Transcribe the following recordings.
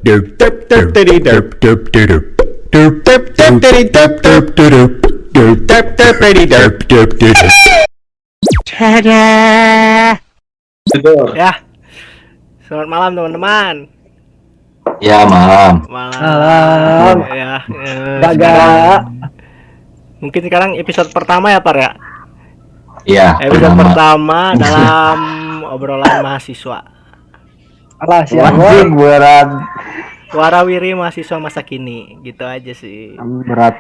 Derp derp derp derp derp derp derp derp derp derp derp derp derp derp derp derp derp derp derp. Tada. Ya, selamat malam teman-teman. Ya malam. Malam. Ya. Gagak. Mungkin sekarang episode pertama ya, Par ya. Iya. Episode pertama dalam obrolan mahasiswa. Alah siap Anjing berat. Warawiri mahasiswa masa kini, gitu aja sih. Berat.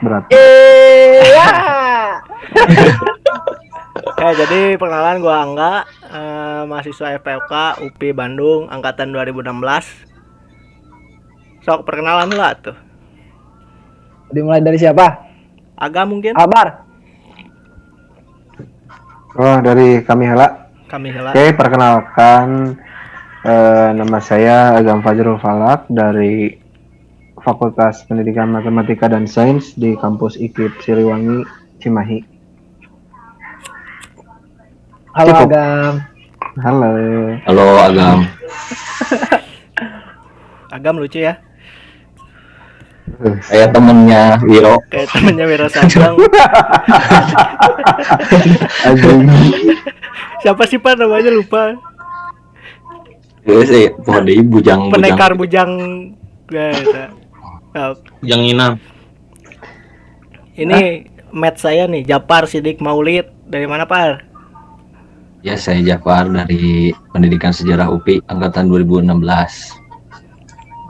Jadi perkenalan gua Angga, mahasiswa FPK UPI Bandung angkatan 2016. Sok perkenalan lah tuh. Dimulai dari siapa? Aga mungkin? Abar. Oh, dari kami Hela. Kami Hela. Oke, perkenalkan nama saya Agam Fajrul Falak dari Fakultas Pendidikan Matematika dan Sains di kampus IKIP Siliwangi, Cimahi. Halo Cukup. Agam. Halo Agam. Agam lucu ya. Saya temennya Wiro. Kayak temennya Wiro Sableng. Anjing. Siapa sih Pak namanya lupa. Iya sih, pohon di bujang. Pendekar bujang. Ya, ya. Nah, Yang Inam. ini match saya nih, Japar Sidik Maulid. Dari mana, Par? Ya, saya Jafar dari Pendidikan Sejarah UPI angkatan 2016.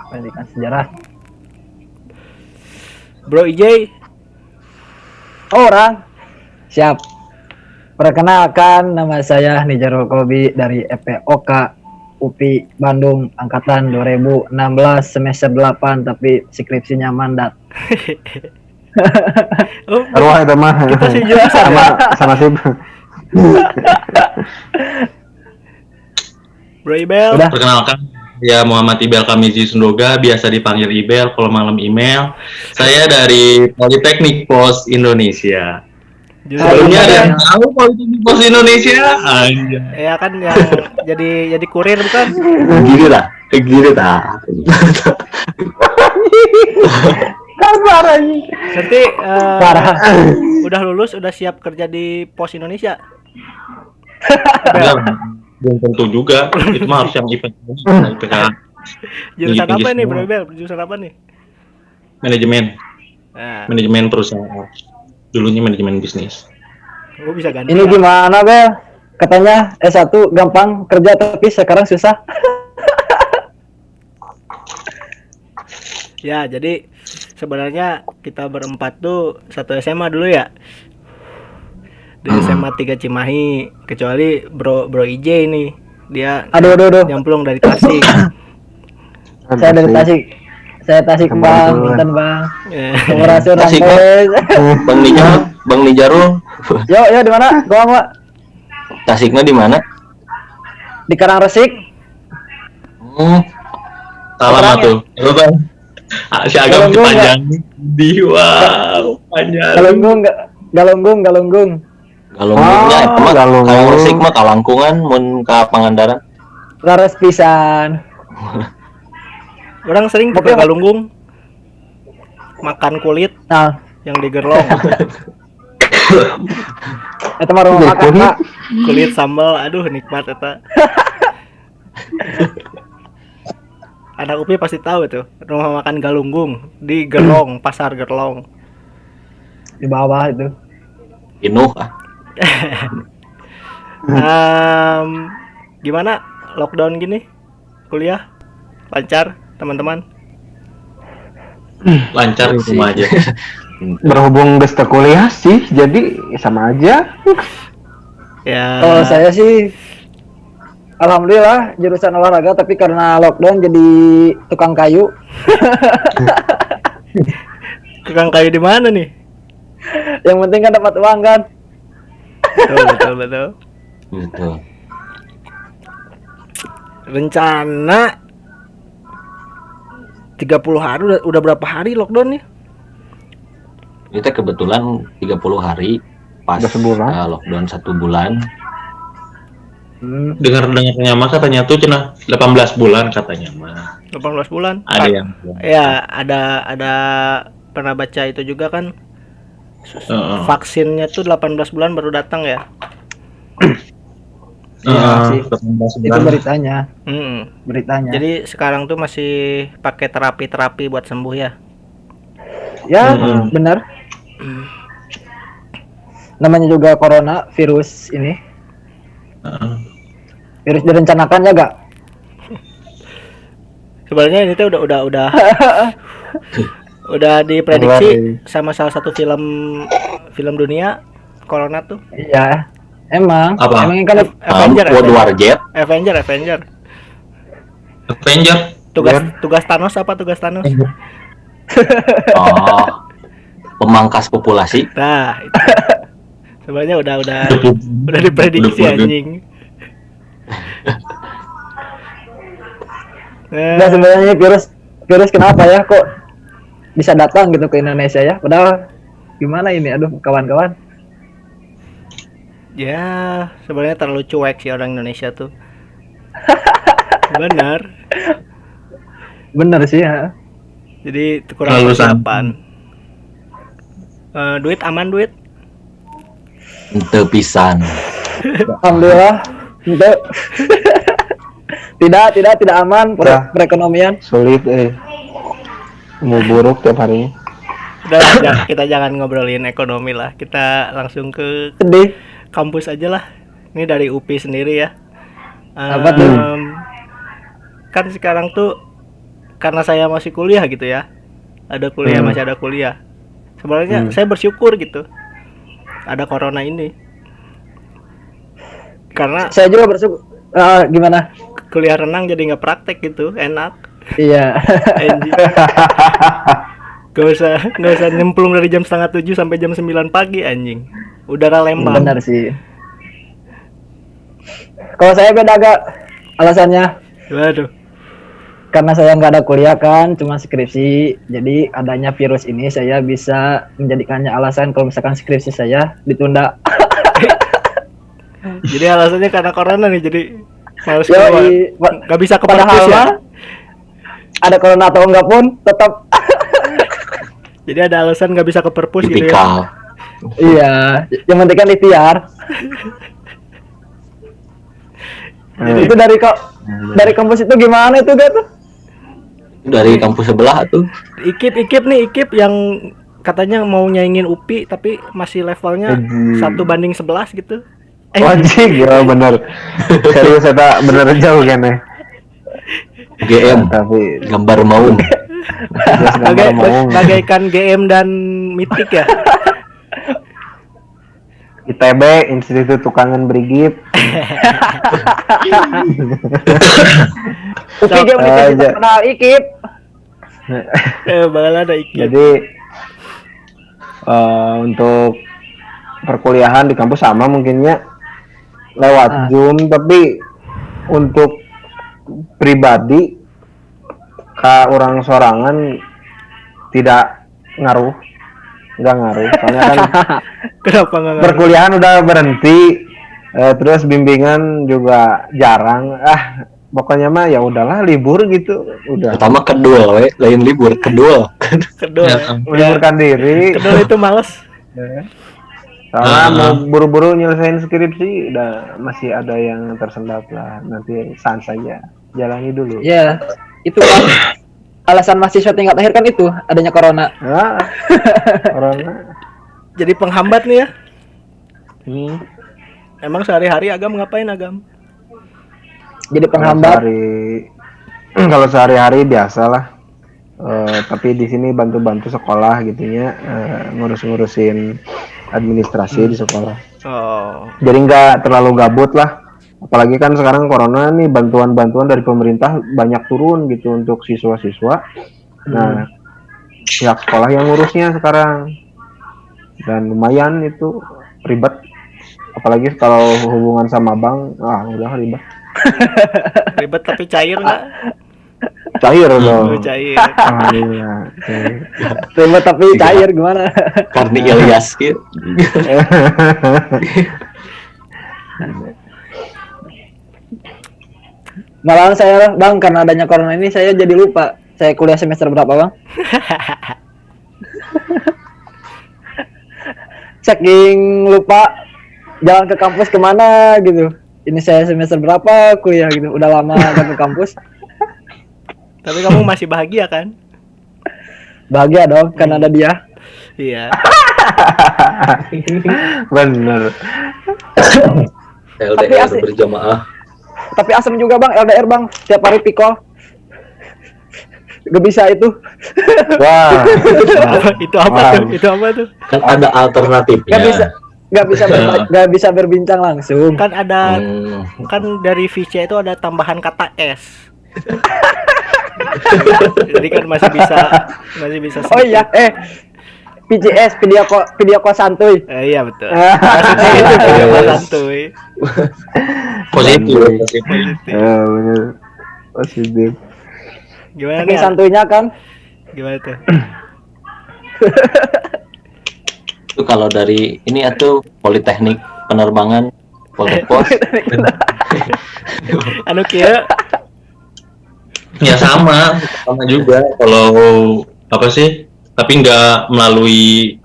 Pendidikan sejarah. Bro IJ. Orang. Siap. Perkenalkan nama saya Nijarul Kobi dari FPOK UPI Bandung angkatan 2016 semester 8 tapi skripsinya mandat. Oh, Arwah itu mah. kita sih jurusan ya? sama sih. Bro Ibel. Udah. Perkenalkan, ya Muhammad Ibel Kamizi Sundoga, biasa dipanggil Ibel kalau malam email. Saya dari Politeknik Pos Indonesia. Sebelumnya ada yang tahu Politeknik Pos Indonesia? Anjay. Ya kan yang jadi kurir bukan? Gini lah. Kabar anjing. Nanti Parah. udah lulus udah siap kerja di Pos Indonesia. Enggak, belum tentu juga. Itu mah harus yang event. IPK Jurusan Tinggi-tinggi apa nih, semua. Bro Ibel? Jurusan apa nih? manajemen, Nah, manajemen perusahaan. Dulunya manajemen bisnis. gua bisa ganti. Ini lah. gimana, Bel? Katanya S1 gampang kerja tapi sekarang susah. Ya, jadi sebenarnya kita berempat tuh satu SMA dulu ya. Di SMA 3 Cimahi, kecuali Bro IJ ini. Dia Aduh. nyemplung dari Tasik. Saya dari Tasik. Saya Tasik, Bang. Kebetulan. Punten, Bang. Eh, Komunikasi Tasik, Bang. Bang Nijarul. Yo, di mana? Gua Tasiknya di mana? di Karangresik. Salam Orangnya. tuh. Halo Bang. Si Agam Kalau gua panjang. Wow, panjang. Galunggung. Galunggungnya Oh, emang Galunggung. kalau Resik mah kalangkungan mun ka Pangandaran. Laras pisan. orang sering Oke, ke Bang. Galunggung makan kulit Nah, yang digerlong. eta mah rumah makan, Pak. Kulit sambal, aduh nikmat eta. Anak UPI pasti tahu tuh, rumah makan Galunggung di Gerlong, Pasar Gerlong. Di bawah itu. Inuh ah. Gimana lockdown gini? Kuliah lancar, teman-teman? Lancar di rumah aja. Berhubung geus teu kuliah sih, jadi sama aja. Ya. Kalau saya sih alhamdulillah jurusan olahraga tapi karena lockdown jadi tukang kayu. Tukang kayu di mana nih? Yang penting kan dapat uang kan. Betul. Gitu. Rencana 30 hari udah berapa hari lockdown nih? Kita kebetulan 30 hari pas Udah sebulan. lockdown 1 bulan. Dengar-dengarnya mah katanya tuh cenah 18 bulan katanya mah. 18 bulan. Ada yang Ya, ada pernah baca itu juga kan. Vaksinnya tuh 18 bulan baru datang ya. Iya sih. 18 Itu bulan. beritanya. Beritanya. Jadi sekarang tuh masih pakai terapi buat sembuh ya. Ya, benar. Namanya juga corona virus ini. Virus direncanakan ya gak? Sebenarnya ini tuh udah udah diprediksi sama salah satu film dunia corona tuh. Iya. Emang. Apa? Emang kan World War Z. Avenger. Tugas Thanos apa tugas Thanos? Oh, pemangkas populasi. Nah, itu. Sebenarnya udah diprediksi anjing. Nah, sebenarnya virus kenapa ya kok bisa datang gitu ke Indonesia ya? Padahal gimana ini? Aduh, kawan-kawan. Ya, sebenarnya terlalu cuek sih orang Indonesia tuh. Benar Bener sih ya. Jadi kurang Terlalu persiapan. Duit aman duit. Ente pisan. Alhamdulillah. Itu tidak aman perekonomian. Sulit mau buruk tiap harinya. Udah, kita jangan ngobrolin ekonomi lah. Kita langsung ke Sedih. kampus aja lah. Ini dari UPI sendiri ya. Apa tuh? Kan sekarang tuh karena saya masih kuliah gitu ya. Masih ada kuliah. Sebenarnya saya bersyukur gitu. Ada corona ini. Karena Saya juga bersyukur. Gimana? kuliah renang jadi nggak praktek gitu, enak. Iya. Anjing. Gak usah nyemplung dari jam 6:30 sampai jam 9 pagi anjing. Udara Lembang. Benar sih. Kalau saya beda agak alasannya. Waduh. Karena saya nggak ada kuliah kan, cuma skripsi. Jadi adanya virus ini saya bisa menjadikannya alasan kalau misalkan skripsi saya ditunda. Jadi alasannya karena corona nih, jadi males Yoi. keluar. Gak bisa ke Padahal perpus ya. mah, ada corona atau enggak pun tetap Jadi ada alasan gak bisa ke perpus gitu ya. Tipikal. iya. Yang penting kan ikhtiar. Itu dari kampus itu gimana itu gak tuh? Dari kampus sebelah tuh. Ikip yang katanya mau nyaingin UPI tapi masih levelnya 1:11 gitu. Wajib ya bener. Serius eta bener jauh kan ya. GM. Tapi Gambar maung. Bagaikan GM dan Mythic ya. ITB Institut Tukangan Brigip. UPI game Universitas kenal IKIP. Bakal ada ikip. Jadi untuk perkuliahan di kampus sama mungkinnya lewat Zoom, tapi untuk pribadi ke orang sorangan tidak nggak ngaruh soalnya kan Kenapa nggak ngaruh? perkuliahan udah berhenti, terus bimbingan juga jarang, pokoknya mah ya udahlah libur gitu, udah Pertama kedul, lain libur kedul. Kedua. meliburkan diri. Kedua itu males. Soalnya mau buru-buru nyelesain skripsi, udah masih ada yang tersendat lah. Nanti sans saja, jalani dulu. Ya, itu kan alasan mahasiswa tingkat akhir kan itu adanya corona. Corona. Jadi penghambat nih ya. Emang sehari-hari Agam ngapain Agam? Jadi penghambat. Kalau sehari-hari biasalah. Tapi di sini bantu-bantu sekolah gitunya, ngurus-ngurusin administrasi di sekolah. Oh. Jadi nggak terlalu gabut lah. Apalagi kan sekarang corona nih, bantuan-bantuan dari pemerintah banyak turun gitu untuk siswa-siswa. Nah, pihak sekolah yang ngurusnya sekarang. Dan lumayan itu ribet. Apalagi kalau hubungan sama bank, udah ribet. Ribet tapi cair nggak? Cair dong. Cair. Alhamdulillah. Ribet tapi cair gimana? Karni Ilyas gitu. Malahan saya bang, karena adanya corona ini saya jadi lupa saya kuliah semester berapa bang. Saking lupa jalan ke kampus kemana gitu. Ini saya semester berapa kuliah gitu. Udah lama gak ke kampus. Tapi kamu masih bahagia kan? Bahagia dong karena ada dia. Iya. Bener. Tapi LDR asik. berjamaah. Tapi asem juga bang, LDR bang. Tiap hari pikol. Gak bisa itu. Wah. Itu apa Wah. tuh? Itu apa tuh? Kan ada alternatifnya. Gak bisa berbincang langsung. Kan ada Hmm. kan dari VC itu ada tambahan kata S. Jadi kan masih bisa Oh iya, PJS video call santuy. Iya betul. Maksudnya itu video call santuy. Positif. Bener. Positif. Gimana Saking nih? santuinya kan. Gimana tuh? Itu kalau dari ini atau Politeknik Penerbangan Poltekpos. Anu kieu Ya sama juga kalau apa sih? Tapi nggak melalui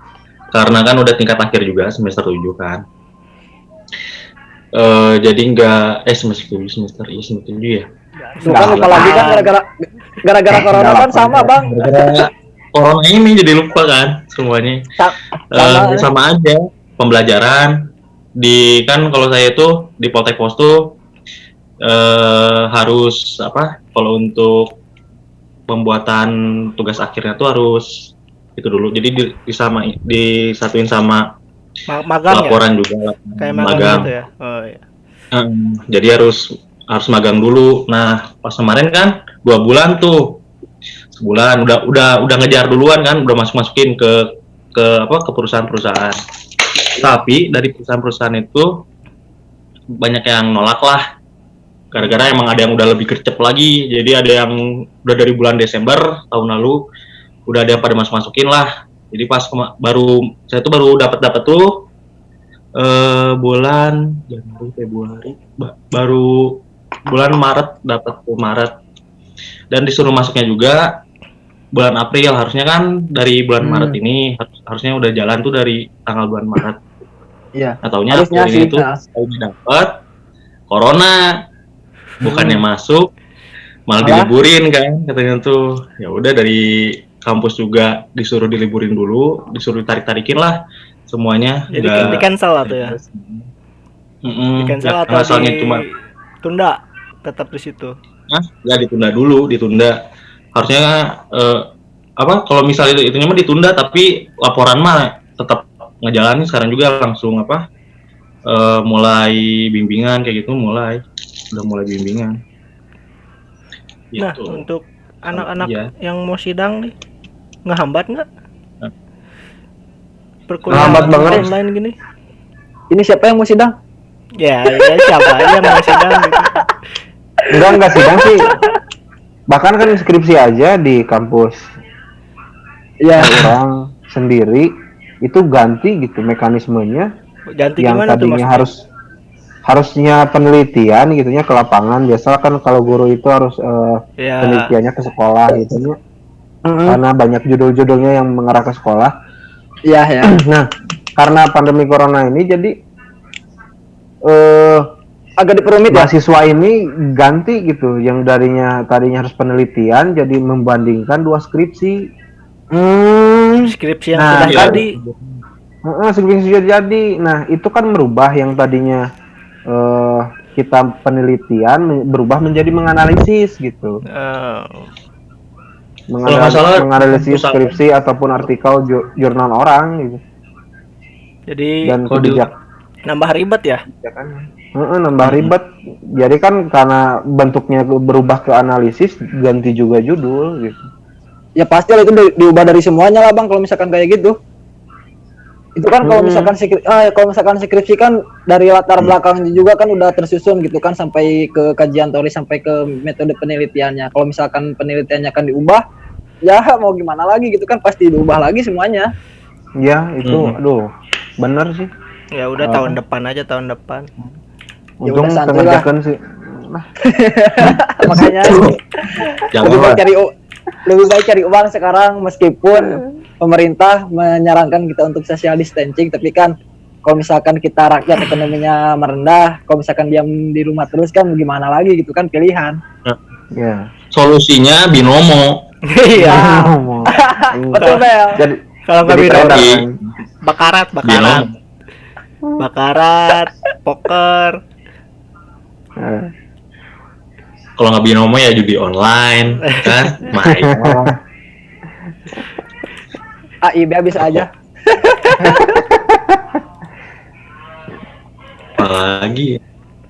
karena kan udah tingkat akhir juga semester 7 kan. Jadi nggak semester 7 ya. Tuh kan lupa lagi kan gara-gara corona kan sama bang. Gara-gara corona ini jadi lupa kan semuanya. Sama aja pembelajaran di kan kalau saya itu di Poltekpos tuh harus apa? Kalau untuk pembuatan tugas akhirnya tuh harus itu dulu. Jadi disatuin sama magang ya? laporan juga. Kayak magang gitu ya. Oh iya. Jadi harus magang dulu. Nah, pas kemarin kan 2 bulan tuh. Sebulan udah ngejar duluan kan, udah masukin ke perusahaan-perusahaan. Tapi dari perusahaan-perusahaan itu banyak yang nolak lah. Gara-gara emang ada yang udah lebih gercep lagi. Jadi ada yang udah dari bulan Desember tahun lalu udah ada yang pada masukin lah. Jadi pas saya tuh baru dapat tuh bulan Januari Februari baru bulan Maret dapat tuh Maret. Dan disuruh masuknya juga bulan April, harusnya kan dari bulan Maret ini harusnya udah jalan tuh dari tanggal bulan Maret. Iya. Nah, taunya Harusnya April sih, ini tuh dapat corona, bukannya masuk malah diliburin kan katanya tuh. Ya udah dari kampus juga disuruh diliburin dulu, disuruh tarik-tarikin lah semuanya. Jadi di cancel lah tuh ya. Di cancel atau asalnya cuma tunda tetap di situ. Nggak ditunda dulu, ditunda. Harusnya kalau misalnya itu mah ditunda, tapi laporan mah tetap ngejalanin sekarang juga langsung mulai bimbingan kayak gitu, udah mulai bimbingan. Gitu. Nah, untuk anak-anak Iya. yang mau sidang nih, ngehambat nggak? Nah. Perkuliahan Ngehambat banget. online gini? Ini siapa yang mau sidang? Ya siapa aja yang mau sidang gitu. Enggak sidang sih. Bahkan kan skripsi aja di kampus Iya. orang sendiri itu ganti gitu mekanismenya Ganti yang gimana tuh tadinya maksudnya? harusnya penelitian gitunya ke lapangan. Biasa kan kalau guru itu harus Ya, penelitiannya ke sekolah gitunya. Karena banyak judul-judulnya yang mengarah ke sekolah. Iya ya. Nah, karena pandemi corona ini jadi Agak diperumit ya. mahasiswa ini ganti gitu, yang tadinya harus penelitian jadi membandingkan 2 skripsi. skripsi yang Nah, sudah iya. tadi. Skripsi sudah jadi. Nah, itu kan merubah yang tadinya kita penelitian berubah menjadi menganalisis gitu. nggak salah, Menganalisis skripsi ataupun artikel jurnal orang gitu. Jadi Dan kebijakan nambah ribet ya. nambah ribet. Jadi kan karena bentuknya berubah ke analisis, ganti juga judul gitu. Ya pasti lah itu diubah dari semuanya lah bang kalau misalkan kayak gitu. Itu kan kalau misalkan skripsi kan dari latar belakangnya juga kan udah tersusun gitu kan sampai ke kajian teori sampai ke metode penelitiannya. Kalau misalkan penelitiannya kan diubah, ya mau gimana lagi gitu kan pasti diubah lagi semuanya. Ya itu, aduh, bener sih. Ya udah tahun depan aja tahun depan. Ya Untung udah, santai sengajakan sih. lah. Makanya Jangan lebih lah. baik cari uang sekarang, meskipun pemerintah menyarankan kita untuk social distancing, tapi kan kalau misalkan kita rakyat ekonominya merendah, kalau misalkan diam di rumah terus kan gimana lagi gitu kan, pilihan. Ya. Solusinya binomo. Iya. Ngomong. Betul Bel. Jadi Kalau nggak jadi binomo, trader, Iya. kan? bakarat, poker. Eh, Kalau nggak binomo ya judi online, kan? Main. AIB bisa aja. Apalagi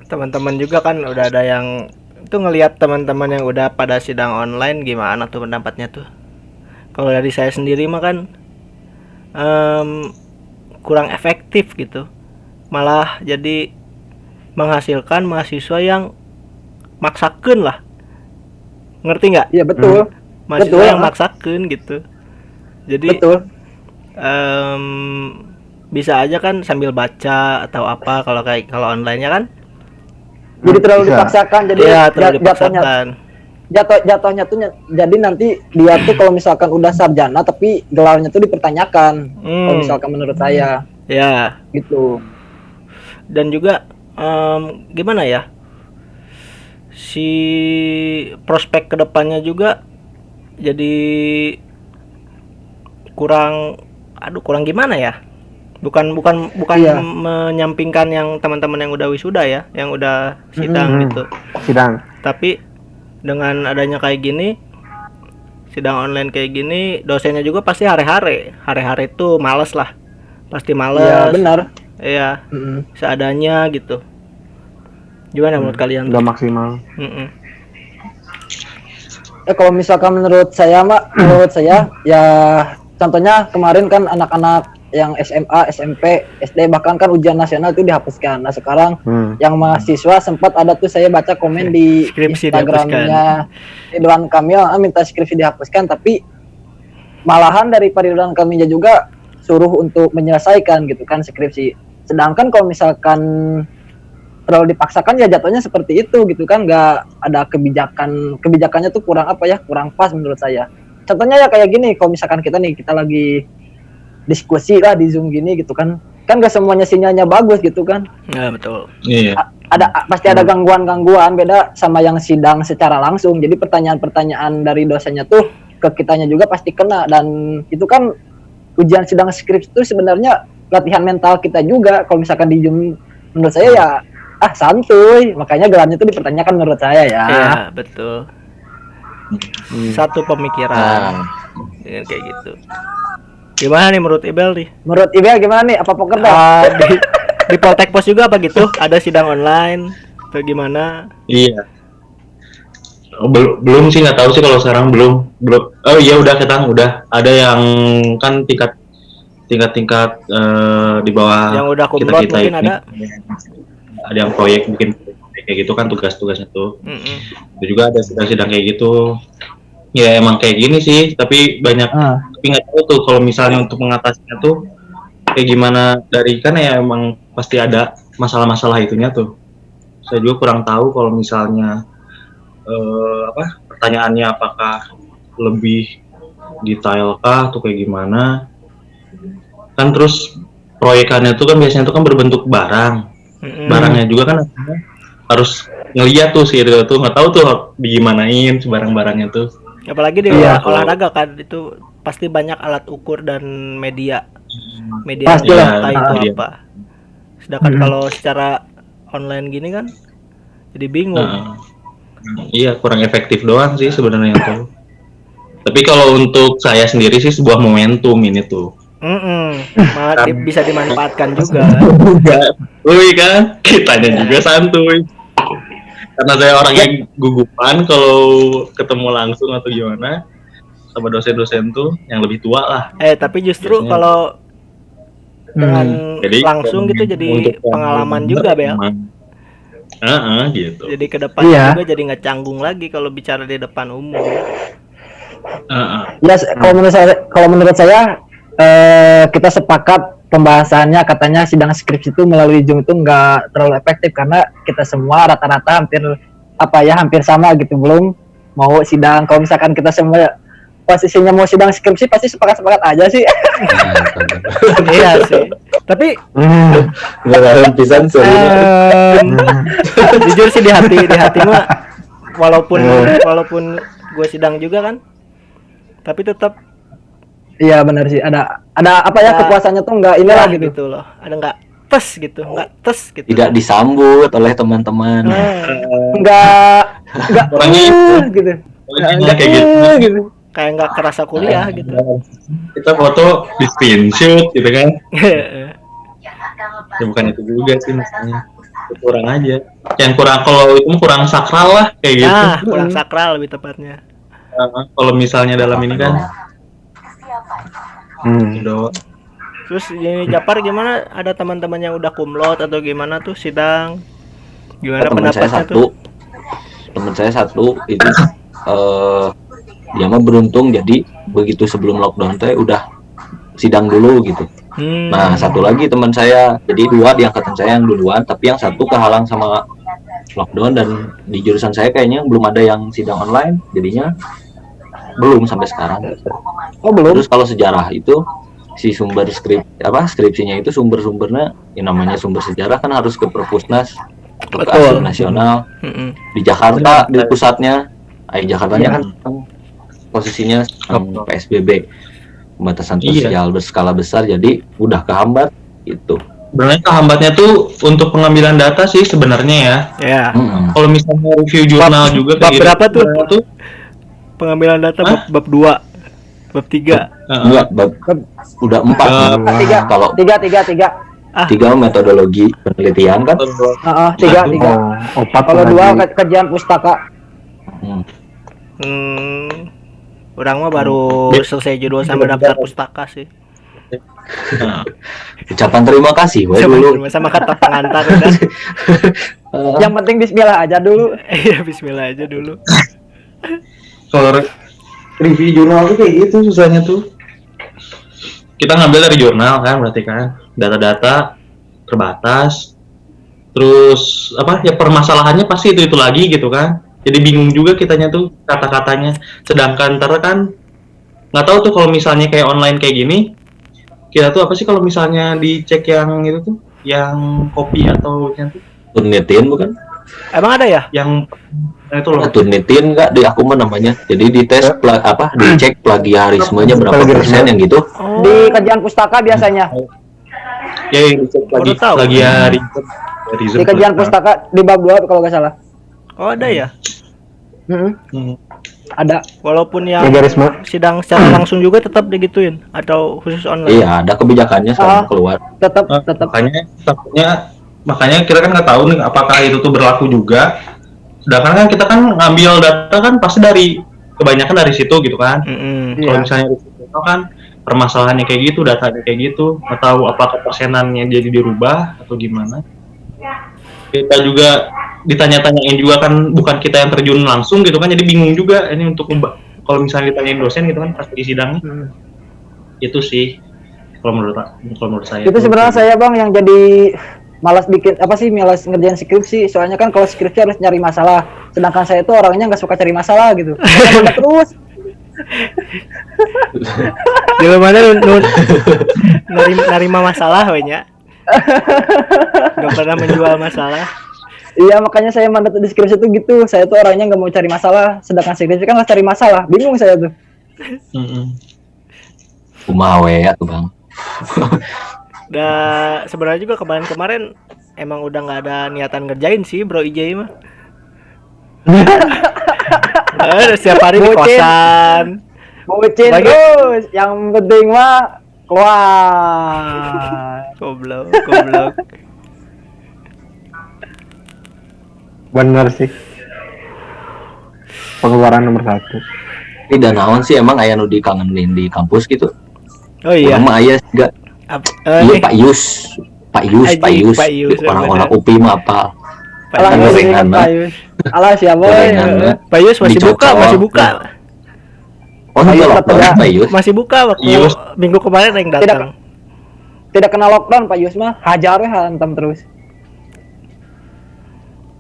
Teman-teman juga kan udah ada yang itu ngelihat teman-teman yang udah pada sidang online, gimana tuh pendapatnya tuh? Kalau dari saya sendiri mah kan kurang efektif gitu, malah jadi menghasilkan mahasiswa yang maksakeun lah, ngerti nggak? Iya betul. Mahasiswa Betul. yang maksakeun gitu, jadi Betul. bisa aja kan sambil baca atau apa, kalau online-nya kan Jadi terlalu Bisa. dipaksakan, jadi ya terlalu jatuhnya dipaksakan. jatuhnya tuh jadi nanti dia tuh kalau misalkan udah sarjana tapi gelarnya tuh dipertanyakan. Kalau misalkan menurut saya Ya, gitu. dan juga gimana ya, si prospek kedepannya juga jadi kurang gimana ya, bukan Iya. menyampingkan yang teman-teman yang udah wisuda ya, yang udah sidang gitu, sidang. tapi dengan adanya kayak gini, sidang online kayak gini, dosennya juga pasti hari-hari itu males lah, pasti Iya males. benar. Iya, Mm-mm. seadanya gitu. Gimana menurut kalian? Udah maksimal. Mm-mm. Kalau misalkan menurut saya ya contohnya kemarin kan anak-anak yang SMA, SMP, SD bahkan kan ujian nasional itu dihapuskan. Nah sekarang yang mahasiswa sempat ada tuh saya baca komen di Skripsi Instagramnya Ridwan Kamil, minta skripsi dihapuskan, tapi malahan dari Pak Ridwan Kamilnya juga suruh untuk menyelesaikan gitu kan skripsi. Sedangkan kalau misalkan terlalu dipaksakan ya jatuhnya seperti itu gitu kan, nggak ada kebijakannya tuh kurang pas menurut saya. Contohnya ya kayak gini, kalau misalkan kita lagi diskusi lah di Zoom gini gitu kan nggak semuanya sinyalnya bagus gitu kan, Ya betul. iya. pasti ada gangguan beda sama yang sidang secara langsung. Jadi pertanyaan-pertanyaan dari dosennya tuh ke kitanya juga pasti kena, dan itu kan ujian sidang skripsi itu sebenarnya latihan mental kita juga. Kalau misalkan di Zoom menurut saya ya santuy, makanya gelarnya itu dipertanyakan menurut saya ya. Iya, betul. Satu pemikiran dengan kayak gitu. Gimana nih menurut Ibel nih? Menurut Ibel gimana nih? Apa poker dah? Di Poltek Pos juga apa gitu? Ada sidang online atau gimana? Iya. Oh, belum sih, nggak tahu sih kalau sekarang belum. Oh iya udah ada yang kan tingkat di bawah Yang udah kumlot kita mungkin ini. Ada yang proyek bikin kayak gitu kan, tugas-tugasnya tuh. Itu juga ada sidang kayak gitu. Ya emang kayak gini sih, tapi banyak tapi nggak tahu tuh kalau misalnya untuk mengatasinya tuh kayak gimana, dari kan ya emang pasti ada masalah-masalah itunya tuh. Saya juga kurang tahu kalau misalnya pertanyaannya apakah lebih detail kah atau kayak gimana. Kan terus proyekannya tuh kan biasanya tuh kan berbentuk barang. Barangnya juga kan harus ngeliat tuh sih tuh, nggak tahu tuh digimanain barang-barangnya tuh. Apalagi di olahraga kan itu pasti banyak alat ukur dan media Pasti data lah. itu Iya. apa. Sedangkan kalau secara online gini kan jadi bingung. Iya, kurang efektif doang sih sebenarnya tuh. Tapi kalau untuk saya sendiri sih sebuah momentum ini tuh. Malah bisa dimanfaatkan juga. Wih kan, kitanya juga santuy. Karena saya orang yang gugupan kalau ketemu langsung atau gimana sama dosen-dosen tuh yang lebih tua lah. Tapi justru Biasanya. kalau dengan Jadi langsung gitu jadi untuk pengalaman juga, Bel. Gitu. Jadi kedepannya Iya. juga jadi nggak canggung lagi kalau bicara di depan umum. Ya, kalau menurut saya kita sepakat pembahasannya, katanya sidang skripsi itu melalui Zoom itu nggak terlalu efektif karena kita semua rata-rata hampir apa ya hampir sama gitu, belum mau sidang. Kalau misalkan kita semua posisinya mau sidang skripsi pasti sepakat-sepakat aja sih. Iya sih. Tapi Gak pisan jujur sih di hati mah walaupun gue sidang juga kan, tapi tetap Iya benar sih, ada apa ya, kepuasannya tuh nggak inilah ya, gitu. gitu loh. Ada nggak tes gitu. tidak disambut oleh teman-teman. Nggak Orangnya gitu. orangnya kayak gitu. Kayak nggak kerasa kuliah gitu. Kita foto di screenshot gitu kan. Ya bukan itu juga sih maksudnya. Itu kurang aja. Yang kurang, kalau itu kurang sakral lah kayak gitu. Nah, kurang sakral lebih tepatnya. Kalau misalnya dalam ini kan udah Terus ini Japar gimana? Ada teman-teman yang udah kumlot atau gimana tuh sidang? Gimana Teman saya pendapatnya satu, tuh? teman saya satu itu dia mah beruntung, jadi begitu sebelum lockdown teh udah sidang dulu gitu. Nah satu lagi teman saya, jadi dua di angkatan saya yang duluan, tapi yang satu kehalang sama lockdown, dan di jurusan saya kayaknya belum ada yang sidang online, jadinya belum sampai sekarang. Oh belum. Terus kalau sejarah itu si sumber skripsinya itu sumbernya yang namanya sumber sejarah kan harus ke Perpusnas atau ke Arsip Nasional di Jakarta, di pusatnya. Jakartanya kan posisinya PSBB, pembatasan sosial berskala besar, jadi udah kehambat itu. sebenarnya kehambatnya tuh untuk pengambilan data sih sebenarnya ya. Ya. Kalau misalnya review jurnal juga Bab kayak berapa gitu, tuh? Pengambilan data bab 2, bab 3. Enggak, udah 4. Kalau tiga metodologi penelitian kan. Tiga. Opat Kalau 2 kajian pustaka. Orang mah baru selesai judul sama daftar pustaka sih. Ucapan terima kasih dulu. Sama kata pengantar udah. Yang penting bismillah aja dulu. Iya, bismillah aja dulu. Kalau review jurnal tuh kayak gitu susahnya tuh. Kita ngambil dari jurnal kan, berarti kan data-data terbatas. Terus apa ya, permasalahannya pasti itu lagi gitu kan. Jadi bingung juga kitanya tuh kata-katanya. Sedangkan ntar kan nggak tahu tuh kalau misalnya kayak online kayak gini, kita tuh apa sih kalau misalnya dicek yang itu tuh, yang kopi atau yang tuh Turnitin bukan? Emang ada ya? yang itu loh. Turnitin nggak di aku mah namanya. Jadi dites dicek plagiarismenya berapa persen yang gitu. Di kajian pustaka biasanya. Ya yang dicek lagi Di kajian pustaka di bab 2 kalau nggak salah. Oh, ada ya? Ada. Walaupun yang sidang secara langsung juga tetap digituin atau khusus online? Iya, ada kebijakannya sekarang keluar. Tetap. Makanya kita kan nggak tahu nih apakah itu tuh berlaku juga. Sedangkan kan kita kan ngambil data kan pasti kebanyakan dari situ gitu kan. Kalau misalnya di situ kan permasalahannya kayak gitu, datanya kayak gitu, nggak tahu apakah persenannya jadi dirubah atau gimana. Kita juga ditanya-tanyain juga kan, bukan kita yang terjun langsung gitu kan, jadi bingung juga ini untuk kalau misalnya ditanyain dosen gitu kan pas di sidangnya. Itu sih kalau menurut saya. Itu sebenarnya saya Bang yang jadi malas ngerjain skripsi, soalnya kan kalau skripsi harus nyari masalah, sedangkan saya itu orangnya nggak suka cari masalah gitu. Terus di mana nerima masalah wenya. Nggak pernah menjual masalah. Iya, makanya saya mandat di skripsi itu gitu. Saya tuh orangnya nggak mau cari masalah, sedangkan skripsi kan harus cari masalah. Bingung saya tuh. Kumaha ya tuh Bang. Sebenarnya juga kemarin emang udah nggak ada niatan ngerjain sih Bro IJ mah. Setiap hari di kosan. Bucin terus, yang penting mah keluar. Goblok. Bener sih. Pengeluaran nomor 1. Tapi dan naon sih emang aya nu dikangenin di kampus gitu. Oh iya. Emang aya juga. Iya Pak Yus. Orang-orang UPI mah apa? Alah siapa ya? Pak Yus masih buka. Oh iya, Pak Yus masih buka waktu minggu kemarin yang datang. Tidak kena lockdown Pak Yus mah, hajar we hantam terus.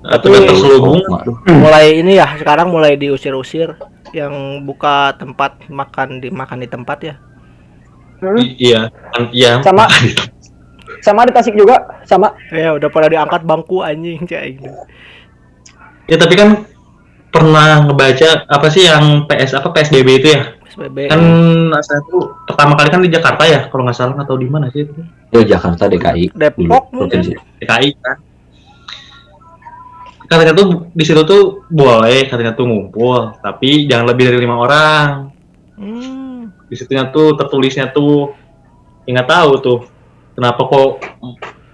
Atau udah terselubung? Mulai ini ya, sekarang mulai diusir-usir yang buka tempat makan di tempat ya. Iya, iya. Sama di Tasik juga, sama. Ya udah pada diangkat bangku anjing cai. Ya tapi kan pernah ngebaca apa sih yang PSBB itu ya? PSBB. Kan saya tuh pertama kali kan di Jakarta ya, kalau nggak salah atau di mana sih itu? Jakarta, DKI. Depok mungkin. DKI kan. Katanya tuh di situ tuh boleh katanya tuh ngumpul, tapi jangan lebih dari 5 orang. Di situnya tuh tertulisnya tuh nggak tahu tuh kenapa kok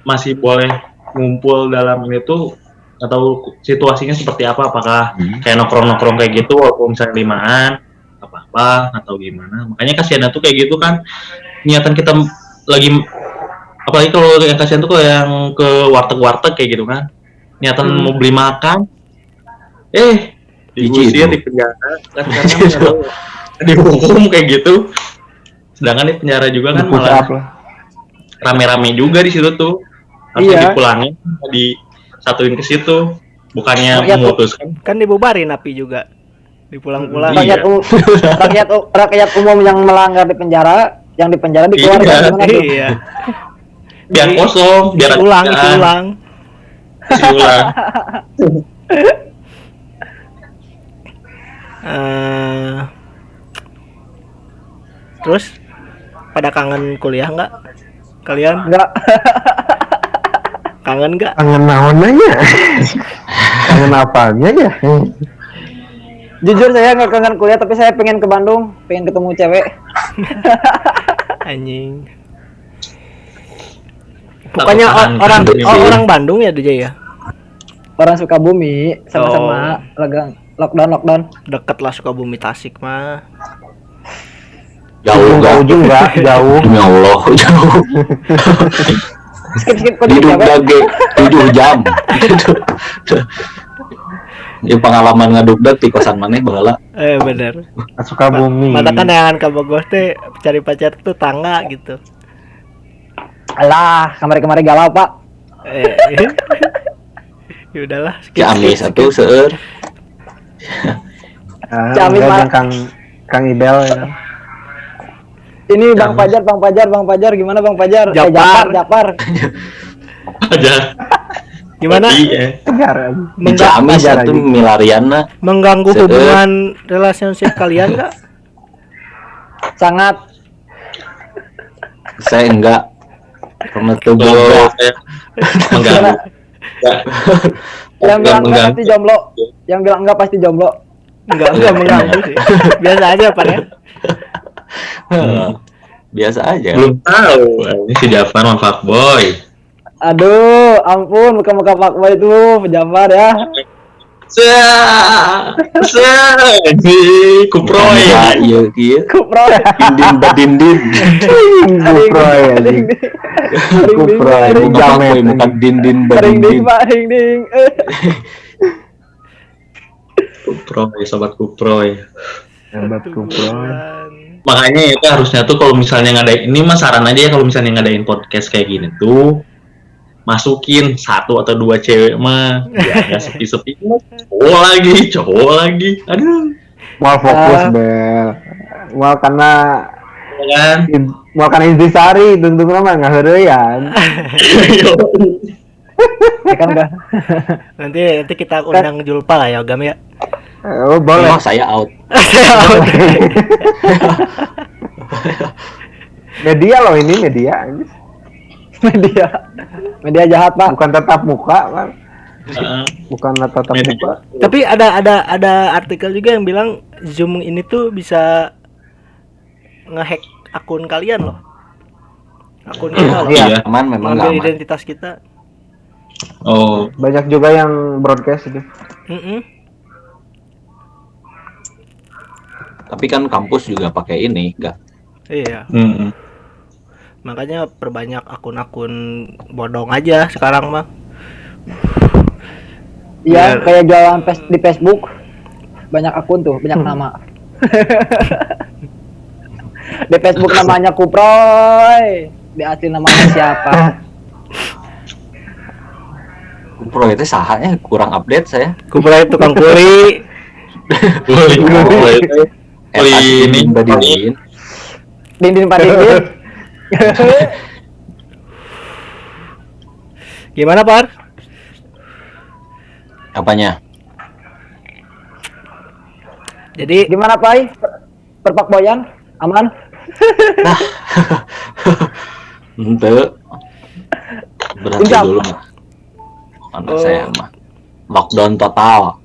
masih boleh ngumpul dalam ini tuh, nggak tahu situasinya seperti apa, apakah kayak nongkrong kayak gitu walaupun misalnya 5-an apa atau gimana. Makanya kasihan tuh kayak gitu kan, niatan kita lagi, apalagi kalau yang kasihan tuh kayak yang ke warteg kayak gitu kan, niatan mau beli makan diusir, di penjara kan, karena dihukum kayak gitu. Sedangkan di penjara juga kan malah rame-rame juga di situ tuh, harusnya dipulangin, disatuin ke situ, bukannya memutuskan. Kan dibubarin api juga, dipulang-pulang. Rakyat umum yang melanggar di penjara, yang di penjara dikeluarkan. Iya. Biar kosong, biar isi ulang. Terus pada kangen kuliah nggak kalian? Nggak. Kangen nggak? Kangen naonnya? Kangen apanya ya? Jujur saya nggak kangen kuliah, tapi saya pengen ke Bandung, pengen ketemu cewek. Anjing. Bukannya orang Bandung ya DJ ya? Orang Sukabumi, sama-sama lockdown. Deket lah Sukabumi Tasik mah. Jauh enggak? Jauh. Demi Allah, jauh. Skip kok hidup lagi 7 jam. Ya pengalaman ngadugdag di kosan maneh baheula. Bener. Sukabumi. Mata kan yang ka Bogor teh cari pacar tuh tangga gitu. Alah, kemarin galau, Pak. Ya udahlah. Ciamis satu seueur. Ciamis Kang Ibel ya. Ini Bang Fajar, gimana Bang Fajar? Japar. Fajar. Gimana? Ciamis satu milariana. Mengganggu hubungan relationship kalian enggak? Sangat. Saya enggak. Karena tuh mengganggu. Yang bilang enggak pasti jomblo. Yang bilang enggak pasti jomblo. Enggak mengganggu sih. Biasa aja Pak ya. Biasa aja. Belum tahu. Ini si Jafar sama fuckboy. Aduh, ampun, muka-muka fuckboy itu Jafar ya. Kuproy. Iya, kieu. Kuproy. Dindin. Kuproy. Kuproy. Jamet muka dindin Ding, Pak, ding. Kuproy, sobat Kuproy. Makanya itu harusnya tuh kalau misalnya ngadain ini mah saran aja ya, kalau misalnya ngadain podcast kayak gini tuh masukin 1 atau 2 cewek mah ya nggak sepi-sepi cowok lagi aduh Mau fokus Bel, mau karena Intisari tungtung mah nggak heureyan. Kan enggak. Nanti kita undang Julpa lah ya Gam ya. Oh boleh. Oh, saya out. Media loh ini media jahat Pak. bukan tatap muka kan. Bukan tatap muka. Tapi ada artikel juga yang bilang Zoom ini tuh bisa ngehack akun kalian loh. Akun kita loh. Iya, aman memang Ngambil aman. identitas kita. Oh, Banyak juga yang broadcast itu. Tapi kan kampus juga pakai ini, enggak? Iya. Makanya perbanyak akun-akun bodong aja sekarang mah. Iya, kayak jualan di Facebook. Banyak akun tuh, banyak nama. Di Facebook namanya Kuproy, di asli namanya siapa? Kupro itu sahanya kurang update saya. Kupro itu tukang kuli. Kuli ini Badilin. Dinding Pak Dinding. Gimana, Par? Apanya? Jadi gimana, Pai? Perpak boyan aman? Ente berhenti Pinjam. dulu mah. Anak saya mah lockdown total.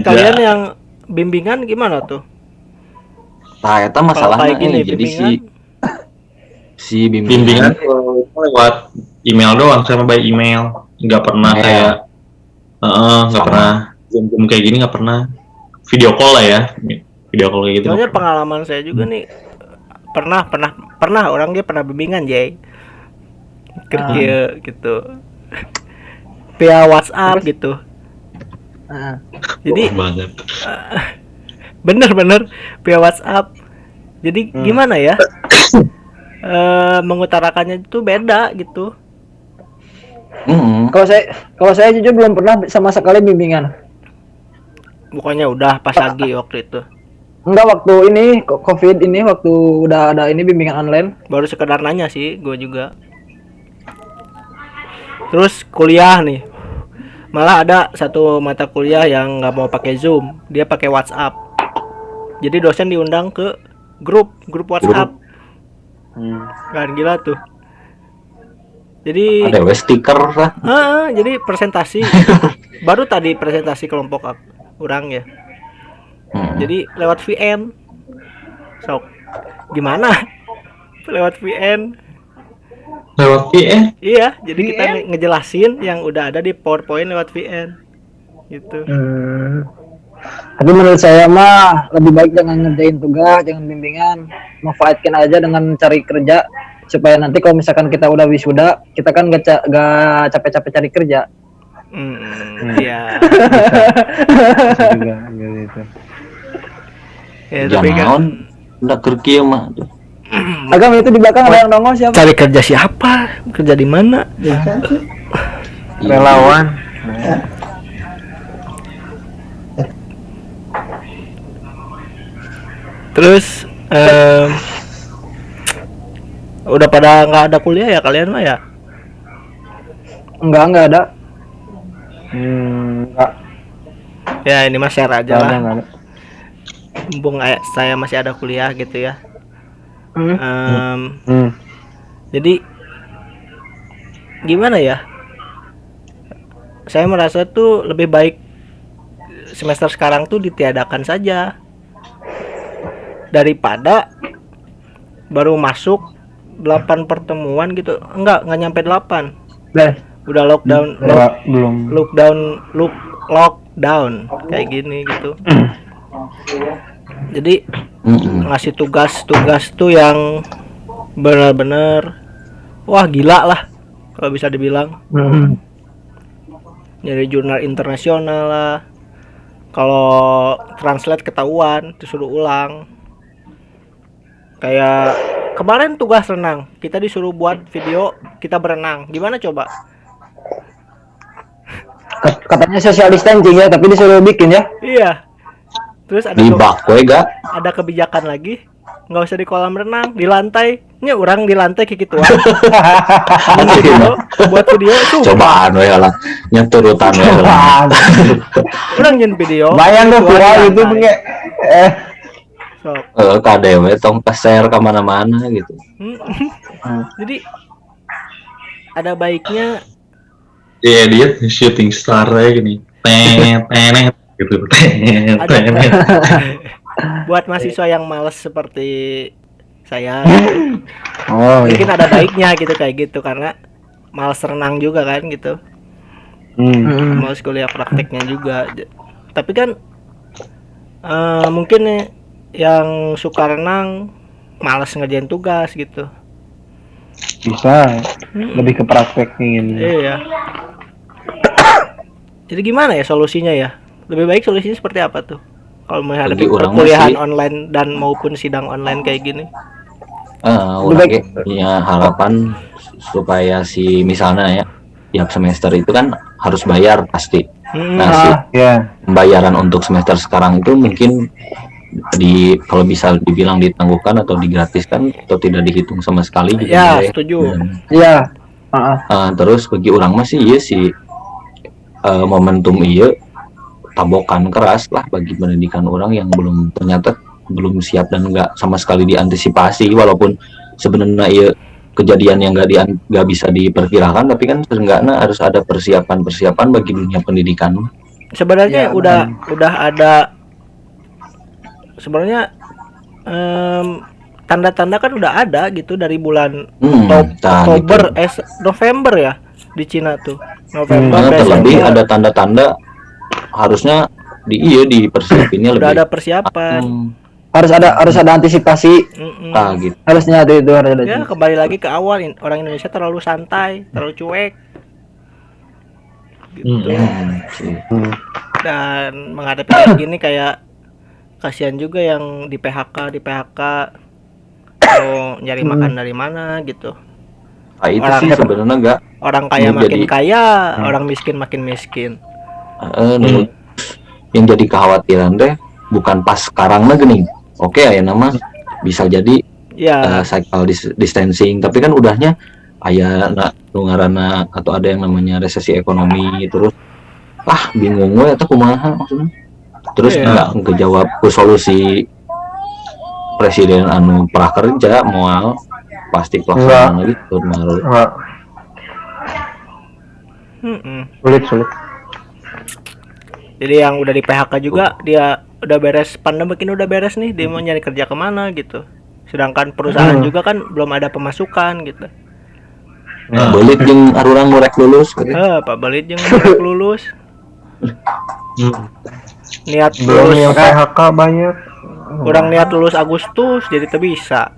Kalian yang bimbingan gimana tuh? Nah, itu Kalau masalahnya kayak gini jadi bimbingan, si Bimbingan bimbingan lewat email doang, sama by email. Nggak pernah Email. kayak nggak Sama. pernah Zoom kayak gini, nggak pernah. Video call lah ya, video call kayak gitu. soalnya pengalaman saya juga nih pernah orang dia pernah bimbingan Jay kerja gitu via WhatsApp gitu. Jadi Bohong banget. bener via WhatsApp. Jadi gimana ya? Mengutarakannya itu beda gitu. Kalau saya jujur belum pernah sama sekali bimbingan. Bukannya udah pas lagi waktu itu. Enggak, waktu ini COVID ini, waktu udah ada ini bimbingan online. Baru sekedar nanya sih gue juga. Terus kuliah nih. Malah ada satu mata kuliah yang nggak mau pakai Zoom, dia pakai WhatsApp. Jadi dosen diundang ke grup WhatsApp. Kan gila tuh. Jadi ada stiker lah. jadi presentasi baru tadi presentasi kelompok orang ya. Jadi lewat VN. Sok. Gimana? Lewat VN. Lewat VN. Iya, jadi kita ngejelasin yang udah ada di PowerPoint lewat VN. Gitu. Tapi menurut saya mah lebih baik jangan ngerjain tugas, jangan bimbingan, manfaatkan aja dengan cari kerja supaya nanti kalau misalkan kita udah wisuda, kita kan gak capek-capek cari kerja. Iya. juga gitu. Ya, tapi kan Jangan ndak kerja mah. Agam itu di belakang ada yang nongol siapa? cari kerja siapa? Kerja di mana? Relawan. Terus udah pada nggak ada kuliah ya kalian mah ya? Enggak ada. Enggak. Ya ini mah share aja lah. Enggak ada. Mumpung saya masih ada kuliah gitu ya. Jadi gimana ya? Saya merasa tuh lebih baik semester sekarang tuh ditiadakan saja daripada baru masuk 8 pertemuan gitu. Enggak nyampe 8. Udah lockdown, Belum. lockdown kayak gini gitu. Jadi ngasih tugas-tugas tuh yang benar-benar wah gila lah kalau bisa dibilang. Dari jurnal internasional lah. Kalau translate ketahuan disuruh ulang. Kayak kemarin tugas renang, kita disuruh buat video kita berenang. Gimana coba? Katanya social distancing ya, tapi disuruh bikin ya. Iya. Terus ada Di bak we ga. ada kebijakan lagi, nggak usah di kolam renang, di lantai. Nya orang di lantai kayak gituan. buat video tuh. Cobaan we lah. Nya turutan we lah. Orang nyen video. Bayang tuh Tuan viral di itu lantai. pakai Sok. KDW tong share ke mana-mana gitu. Jadi ada baiknya Dia shooting star aja gini. Tenet gitu. Tenet. buat mahasiswa yang males seperti saya Oh iya. mungkin ada baiknya gitu kayak gitu karena males renang juga kan gitu. Males kuliah prakteknya juga. Tapi kan mungkin nih yang suka renang malas ngerjain tugas gitu. Bisa. Lebih ke praktek ingin. Iya. Jadi gimana ya solusinya ya? Lebih baik solusinya seperti apa tuh? Kalau menghadapi Bagi orang perkuliahan masih- online dan maupun sidang online kayak gini. Orang punya harapan supaya si misalnya ya tiap semester itu kan harus bayar pasti. Nah, si Ya. pembayaran untuk semester sekarang itu mungkin kalau bisa dibilang ditangguhkan atau digratiskan atau tidak dihitung sama sekali gitu. Ya, setuju. Iya. Terus bagi orang masih iya sih momentum iya tabokan keras lah bagi pendidikan orang yang ternyata belum siap dan nggak sama sekali diantisipasi, walaupun sebenarnya iya kejadian yang nggak bisa diperkirakan, tapi kan seenggaknya harus ada persiapan bagi dunia pendidikan. Sebenarnya udah ada sebenarnya tanda-tanda kan udah ada gitu dari bulan Oktober gitu. November ya di Cina tuh. November terlebih ada tanda-tanda harusnya dipersiapinnya lebih. Udah ada persiapan. Harus ada antisipasi. Gitu. Harusnya itu harus ada. Ya, kembali lagi ke awal, orang Indonesia terlalu santai, terlalu cuek. Gitu. Dan menghadapi kayak gini kayak kasihan juga yang di PHK mau nyari makan dari mana gitu. Nah, itu sih sebenarnya enggak orang kaya makin kaya, orang miskin makin miskin. Yang jadi kekhawatiran teh bukan pas sekarang gini. Oke, ya nama bisa jadi cycle distancing, tapi kan udahnya aya ngaranna atau ada yang namanya resesi ekonomi, terus bingung we eta kumaha maksudnya. Terus enggak kejawab ku solusi presiden anu prakerja moal pasti pelaksanaan gitu malu. Sulit. Jadi yang udah di PHK juga dia udah beres pandemi, udah beres nih, dia mau nyari kerja kemana gitu. Sedangkan perusahaan juga kan belum ada pemasukan gitu. Belit jeung arurang murek lulus gitu. Pak Belit jeung murek lulus. Niat Belum lulus yang PHK banyak. Kurang niat lulus Agustus jadi teu bisa.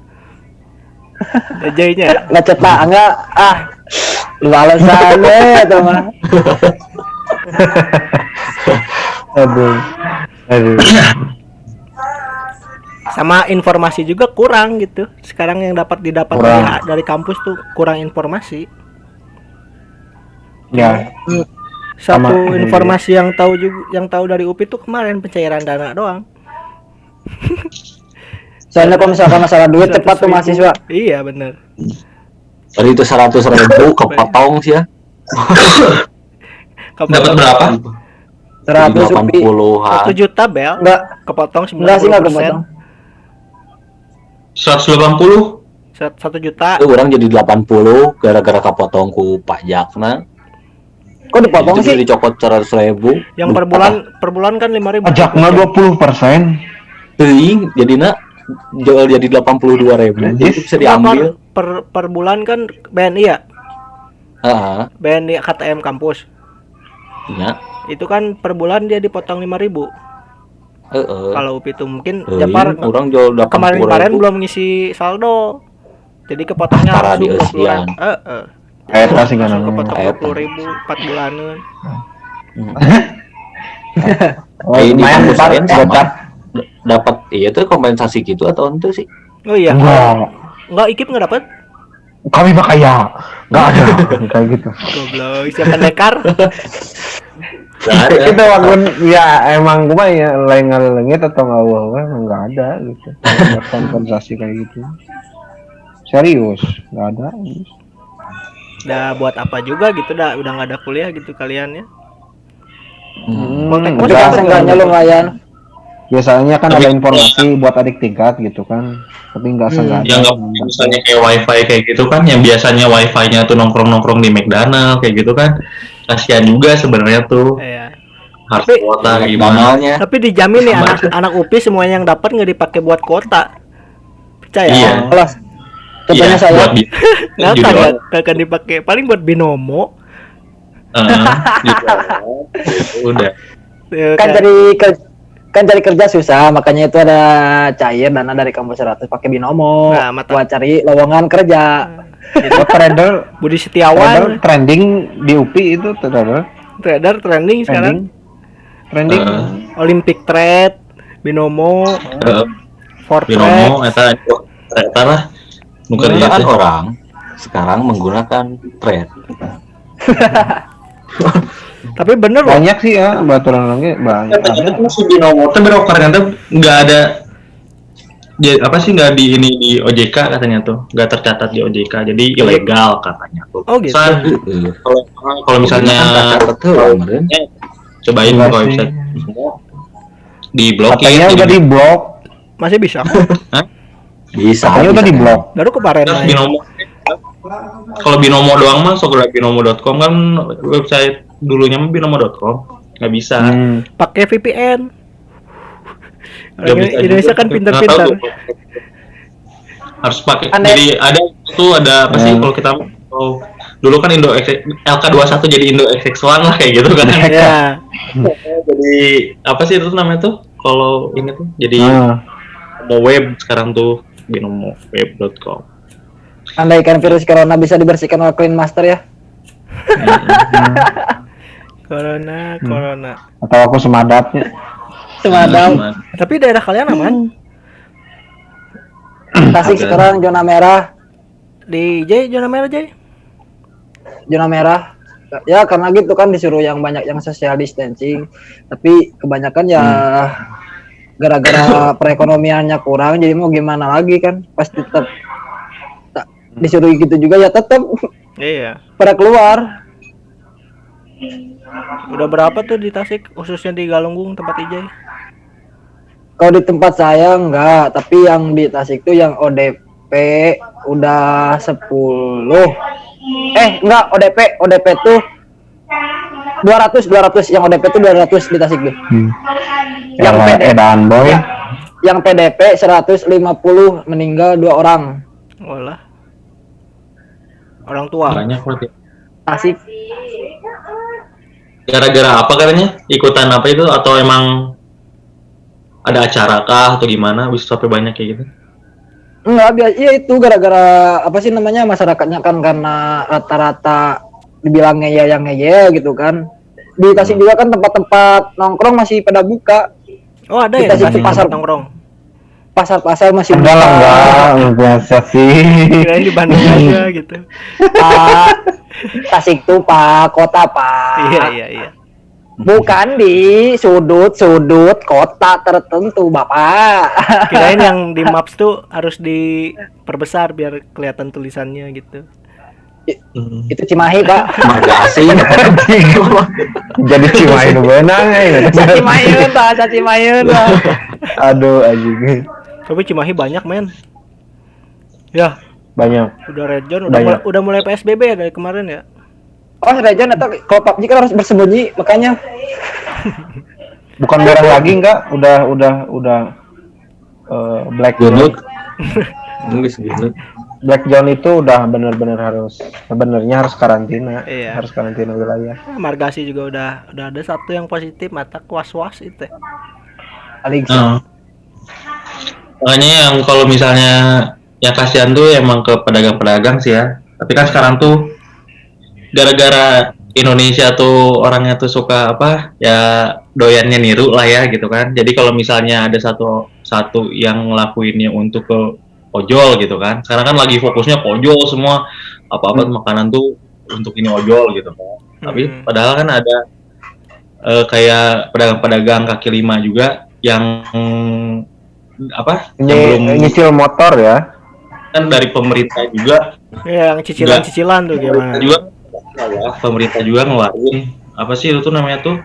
Jadinya Ngecetak enggak lu alasannya itu mah. Aduh. sama informasi juga kurang gitu. Sekarang yang dapat didapat dari kampus tuh kurang informasi. Ya. Satu informasi yang tahu dari UPI tuh kemarin pencairan dana doang. Soalnya kalau misalkan masalah duit cepat tuh mahasiswa. Iya benar. Tadi itu 100.000 kepotong sih ya. Dapat berapa? 100 UPI. 1 juta bel. Enggak Kepotong 90%. Enggak sih, enggak kepotong. 180? 1 juta. Itu orang jadi 80 gara-gara kepotong ku pajak Kok dipotong itu sih? dicopot 100.000. Yang per bulan kan 5.000. Pajaknya 20%. Teuing jadinya jual jadi 82.000. Itu bisa diambil. Per bulan kan BNI ya? BNI KTM kampus. Ya. Itu kan per bulan dia dipotong 5.000. Kalau UPI itu mungkin Japar orang jual 80.000. kemarin belum ngisi saldo. Jadi kepotongnya langsung 20 bulan. Eta sih kan Kepotong 20.000 4 bulanan. Ini kampus lain sama dapat tuh kompensasi gitu atau ente sih? Oh iya. Enggak IKIP enggak dapat? Kami mah kaya. Enggak ada kayak gitu. Goblok, siapa nekar? Kita waktu ya emang gue ya lengit atau nggak ada gitu. Nggak kompensasi kayak gitu. Serius nggak ada. Udah buat apa juga gitu, udah nggak ada kuliah gitu kalian ya? Udah seenggaknya lumayan. Biasanya kan ada informasi buat adik tingkat gitu kan, tapi nggak sengaja. Ya nggak misalnya kayak wifi kayak gitu kan, yang biasanya wifi-nya tuh nongkrong di McDonald kayak gitu kan, kasihan juga sebenarnya tuh. Iya. Harus kuota gimana? Tapi dijamin nih anak UPI semuanya yang dapat nggak dipakai buat kuota. Percaya? Iya. Kelas. Contohnya saya. Nggak akan dipakai, paling buat binomo. Udah. Kan cari kerja susah, makanya itu ada cair dana dari kampus 100 pakai binomo buat cari lowongan kerja. Trader Budi Setiawan trending di UPI itu trader trending sekarang. Trending Olympic Trade, binomo, binomo eta lah. Menggunakan orang sekarang menggunakan trade. Tapi bener loh. Banyak sih ya baturan orangnya banyak. Katanya tuh si Binomo tuh broker ternyata nggak ada nggak di ini di OJK katanya tuh nggak tercatat di OJK jadi ilegal katanya tuh. Oh gitu. Kalau misalnya cobain Enggak ke sih. website di blokir Katanya udah di blok. Masih bisa. Bisa. Katanya udah di blok. Baru kemarin Terus main. Binomo kalau Binomo doang mah sok binomo.com kan website dulunya mah binomo.com nggak bisa. Pakai VPN. Nggak Orang bisa Indonesia juga. kan Nggak pintar-pintar. tahu tuh. Harus pakai. Aneh. Jadi ada apa sih kalau kita dulu kan Indo LK21 jadi Indo XX1 lah kayak gitu kan. Ya. Jadi apa sih itu namanya tuh? Kalau ini tuh jadi mau web sekarang tuh binomoweb.com. Andaikan virus corona bisa dibersihkan oleh Clean Master ya. Corona. Atau aku semadatnya. Semadam. Tapi daerah kalian aman? Tasik sekarang zona merah. Di zona merah Jay? Zona merah. Ya karena gitu kan disuruh yang banyak yang social distancing. Tapi kebanyakan ya gara-gara perekonomiannya kurang jadi mau gimana lagi kan. Pasti tetap disuruh gitu juga ya tetap Iya. pada keluar. Udah berapa tuh di Tasik khususnya di Galunggung tempat Ijay? Kalau di tempat saya enggak, tapi yang di Tasik tuh yang ODP udah 10. Enggak, ODP tuh 200 yang ODP tuh 200 di Tasik tuh. Yang edan boy. Yang PDP 150 meninggal 2 orang. Walah. Orang tua. Banyak berarti. Tasik Gara-gara apa katanya? Ikutan apa itu atau emang ada acara kah atau gimana bisa sampai banyak kayak gitu? enggak, iya itu gara-gara apa sih namanya masyarakatnya kan karena rata-rata dibilang ngeyel gitu kan. Di Tasik juga kan tempat-tempat nongkrong masih pada buka. Oh, ada Di ya Tasik di itu pasar nongkrong. Pasar-pasar masih Enggak lah enggak biasa sih. Kirain di Bandung aja gitu. Pak. Tasik tuh Pak, kota Pak. Iya. Bukan di sudut-sudut kota tertentu, Bapak. Kirain yang di maps tuh harus diperbesar biar kelihatan tulisannya gitu. Itu Cimahi, Pak. Magasi. Jadi Cimahi nu beunang Cimahi, Pak, Cimahi, Pak. Aduh anjing. Tapi Cimahi banyak, men. Ya, Banyak. udah red zone, Banyak. udah mulai PSBB ya dari kemarin ya. Oh, region atau kalau PUBG kan harus bersembunyi, makanya Bukan merah lagi enggak? Udah black zone. Gunut. Nggak segunut. Black zone itu udah benar-benar sebenarnya harus karantina. Iya. Harus karantina wilayah. Margasi juga udah ada satu yang positif, mata was-was itu. paling Makanya yang kalau misalnya yang kasihan tuh emang ke pedagang-pedagang sih ya. Tapi kan sekarang tuh gara-gara Indonesia tuh orangnya tuh suka apa ya doyannya niru lah ya gitu kan. Jadi kalau misalnya ada satu yang ngelakuinnya untuk ke ojol gitu kan. Sekarang kan lagi fokusnya ke ojol semua apa-apa makanan tuh untuk ini ojol gitu kan. Tapi padahal kan ada kayak pedagang-pedagang kaki lima juga yang apa? Yang belum Nyicil motor ya. kan dari pemerintah juga. Ya, yang cicilan-cicilan tuh gimana? Pemerintah juga ngeluarin apa sih itu tuh namanya tuh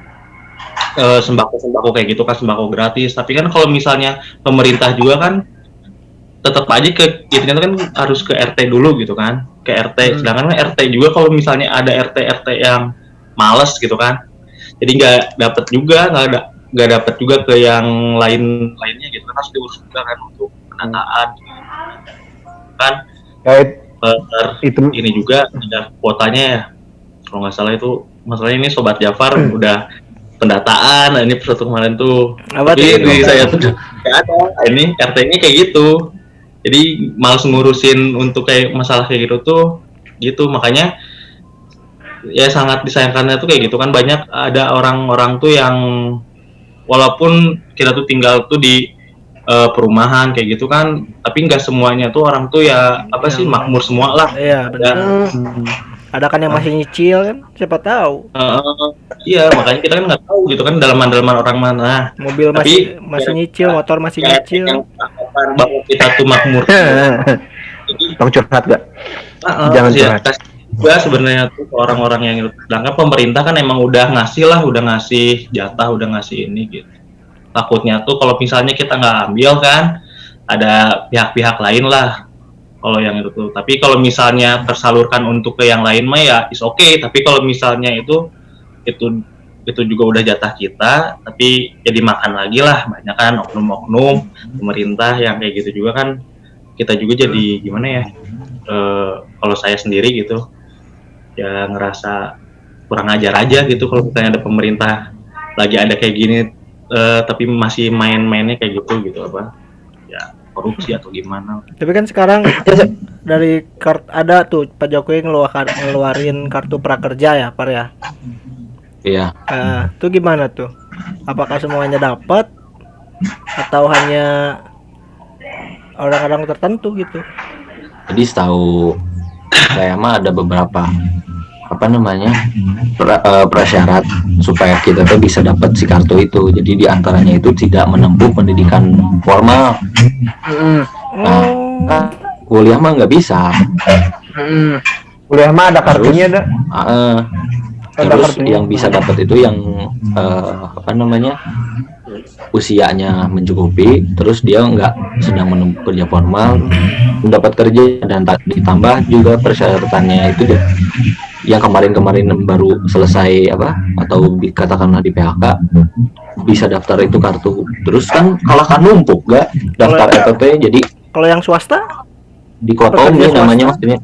sembako kayak gitu kan, sembako gratis. Tapi kan kalau misalnya pemerintah juga kan tetap aja ke itu kan harus ke RT dulu gitu kan, ke RT. Sedangkan RT juga kalau misalnya ada RT yang males gitu kan, jadi nggak dapat juga ke yang lainnya gitu kan, harus diurus juga kan untuk pendataan kan. Itu Ini juga ada kuotanya ya. Kalau nggak salah itu masalahnya ini Sobat Jafar udah pendataan ini satu kemarin tuh. Apa Tapi tuh? di saya tuh nggak ada. Ini RT-nya kayak gitu. Jadi males ngurusin untuk kayak masalah kayak gitu tuh gitu. Makanya ya sangat disayangkannya tuh kayak gitu kan, banyak ada orang-orang tuh yang walaupun kita tuh tinggal tuh di perumahan kayak gitu kan, tapi nggak semuanya tuh orang tuh ya apa sih makmur semua lah. Iya, benar. Ada kan yang masih nyicil kan, siapa tahu. Iya, makanya kita kan nggak tahu gitu kan dalaman-dalaman orang mana. Mobil Tapi masih nyicil, motor masih nyicil. Yang anggapan bahwa kita tuh makmur. Bang curhat gak? Jangan curhat. Juga sebenarnya tuh ke orang-orang yang itu. Sedangkan pemerintah kan emang udah ngasih jatah, udah ngasih ini gitu. Takutnya tuh kalau misalnya kita nggak ambil kan, ada pihak-pihak lain lah. Kalau yang itu tuh. Tapi kalau misalnya tersalurkan untuk ke yang lain mah ya is okay. Tapi kalau misalnya itu juga udah jatah kita, tapi ya dimakan lagi lah. Banyak kan oknum-oknum pemerintah yang kayak gitu juga kan. Kita juga jadi gimana ya? Kalau saya sendiri gitu, ya ngerasa kurang ajar aja gitu kalau misalnya ada pemerintah lagi ada kayak gini, tapi masih main-mainnya kayak gitu apa? Ya korupsi atau gimana. Tapi kan sekarang dari ada tuh Pak Jokowi ngeluarin kartu prakerja ya, Par ya. Iya. Itu gimana tuh? Apakah semuanya dapat atau hanya orang-orang tertentu gitu? Jadi setahu saya mah ada beberapa prasyarat supaya kita tuh bisa dapat si kartu itu. Jadi diantaranya itu tidak menempuh pendidikan formal. Nah, kuliah mah nggak bisa. Kuliah mah ada kartunya dah. Terus yang bisa dapat itu yang usianya mencukupi, terus dia nggak sedang menempuh kerja formal, mendapat kerja, dan ditambah juga persyaratannya itu yang kemarin baru selesai atau katakanlah di PHK bisa daftar itu kartu. Terus kan kalau kan numpuk gak daftar EPT, jadi kalau yang swasta dikotom nih namanya maksudnya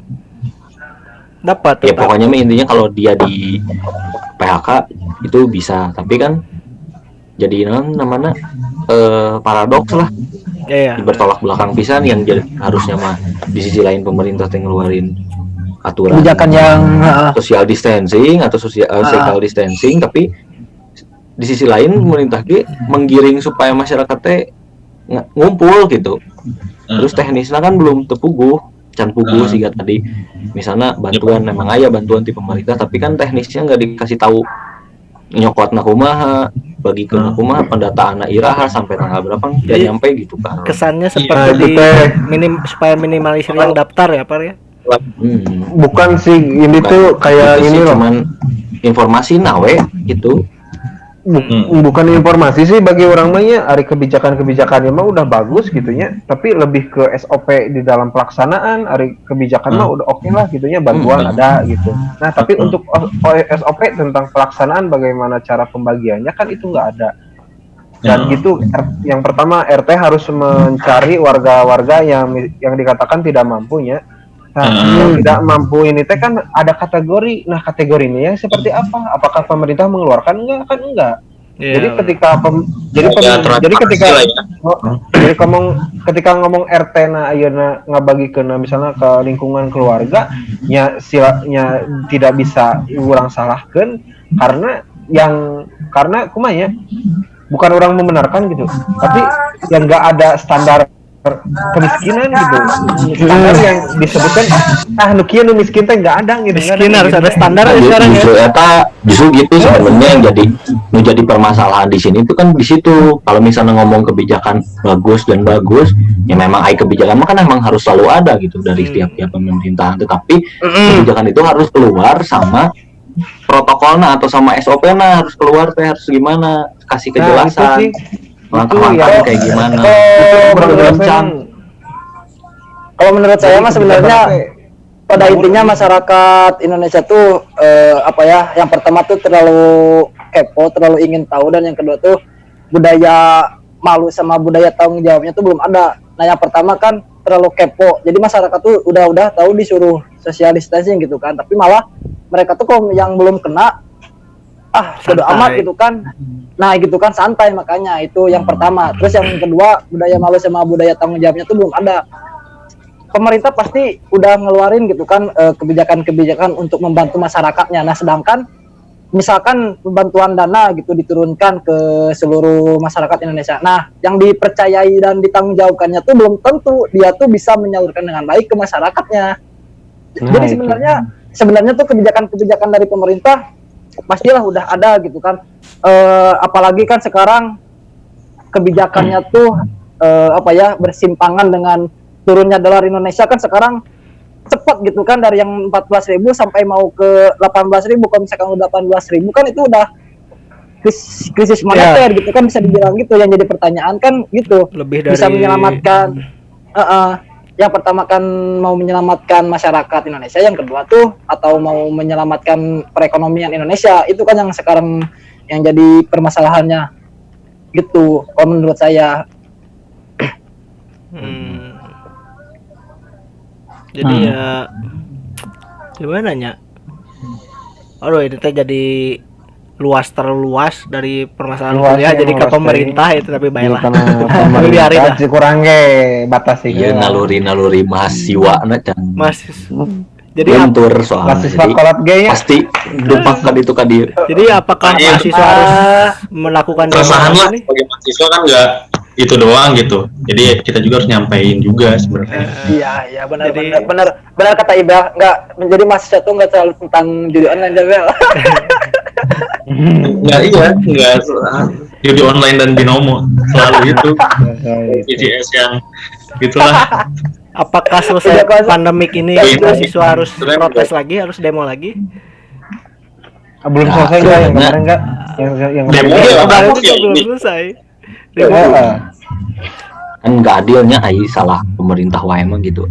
dapat ya pokoknya intinya kalau dia di PHK itu bisa, tapi kan jadi namanya paradoks lah. Bertolak belakang pisan yang harusnya mah di sisi lain pemerintah yang ngeluarin aturan kebijakan yang social distancing atau social distancing, tapi di sisi lain pemerintah menggiring supaya masyarakat ngumpul gitu. Terus teknisnya kan belum tepuguh, can puguh sih tadi. Misalnya bantuan memang aya bantuan di pemerintah, tapi kan teknisnya nggak dikasih tahu nyokot nakumaha, bagi ke nakumaha, pendataan iraha sampai tanggal berapa nggak nyampe gitu kan. Kesannya seperti supaya minimalisir yang daftar ya, Par ya. Bukan sih, ini tuh kayak ini loh. Cuman informasi nawe gitu. Bukan informasi sih bagi orang mah hari kebijakan-kebijakannya mah udah bagus gitunya, tapi lebih ke SOP di dalam pelaksanaan hari kebijakan mah udah oke lah gitunya, bantuan ada gitu. Nah tapi untuk SOP tentang pelaksanaan bagaimana cara pembagiannya kan itu nggak ada. Dan gitu yang pertama RT harus mencari warga-warga yang dikatakan tidak mampunya. Nah, yang tidak mampu ini teh kan ada kategori. Nah, kategorinya seperti apa? Apakah pemerintah mengeluarkan enggak? Jadi ketika ketika ngomong RT na ayeuna ngabagikeun misalnya ke lingkungan keluarga nya tidak bisa urang salahkeun karena kumaha ya? Bukan orang membenarkan gitu, tapi yang enggak ada standar kemiskinan gitu, standar yang disebutkan nu kieu nu miskin teh nggak ada gitu. Miskin harus ada standar sekarang ya. Justru gitu sebenarnya yang jadi permasalahan di sini itu kan di situ. Kalau misalnya ngomong kebijakan bagus, ya memang kebijakan mah kan emang harus selalu ada gitu dari setiap pemerintahan, tetapi kebijakan itu harus keluar sama protokolnya atau sama SOP-nya harus keluar harus gimana, kasih kejelasan. Langkah-langkah kayak gimana? Kalau menurut saya mah sebenarnya pada intinya masyarakat Indonesia tuh yang pertama tuh terlalu kepo, terlalu ingin tahu, dan yang kedua tuh budaya malu sama budaya tanggung jawabnya tuh belum ada. Nah yang pertama kan terlalu kepo, jadi masyarakat tuh udah tahu disuruh social distancing gitu kan, tapi malah mereka tuh kalau yang belum kena bodo amat gitu kan. Nah gitu kan, santai, makanya itu yang pertama. Terus yang kedua, budaya malu sama budaya tanggung jawabnya tuh belum ada. Pemerintah pasti udah ngeluarin gitu kan kebijakan-kebijakan untuk membantu masyarakatnya. Nah sedangkan misalkan bantuan dana gitu diturunkan ke seluruh masyarakat Indonesia. Nah yang dipercayai dan ditanggung jawabkannya tuh belum tentu dia tuh bisa menyalurkan dengan baik ke masyarakatnya. Jadi sebenarnya sebenarnya tuh kebijakan-kebijakan dari pemerintah pastilah udah ada gitu kan. Apalagi kan sekarang kebijakannya tuh bersimpangan dengan turunnya dolar Indonesia kan sekarang cepat gitu kan, dari yang 14.000 sampai mau ke 18.000. Kalau misalkan udah 18.000 kan itu udah krisis moneter gitu kan, bisa dibilang gitu. Yang jadi pertanyaan kan gitu, lebih dari bisa menyelamatkan yang pertama kan mau menyelamatkan masyarakat Indonesia, yang kedua tuh atau mau menyelamatkan perekonomian Indonesia. Itu kan yang sekarang yang jadi permasalahannya gitu kalau menurut saya. Jadi ya gimana nya? Aduh, ini teh jadi terluas dari permasalahan kuliah jadi ke pemerintah itu, tapi baiklah. Pemerintah sih kurang batas sih. Iya, naluri mahasiswa jadi lentur soalnya. Mahasiswa kolot gaya pasti dupakan itu kan dia. Jadi apakah mahasiswa harus melakukan keresahan lah sebagai mahasiswa kan nggak itu doang gitu. Jadi kita juga harus nyampein juga sebenarnya. Iya benar kata Iba, nggak menjadi mahasiswa tuh nggak selalu tentang judi online Jabel. Nggak judi online dan binomo selalu itu BCS yang gitulah. Apakah selesai pandemik ini mahasiswa harus protes lagi, harus demo lagi? Belum selesai nggak yang kemarin nggak? Yang demo kemarin itu belum selesai. Demo Kan nggak adilnya salah pemerintah wae emang gitu.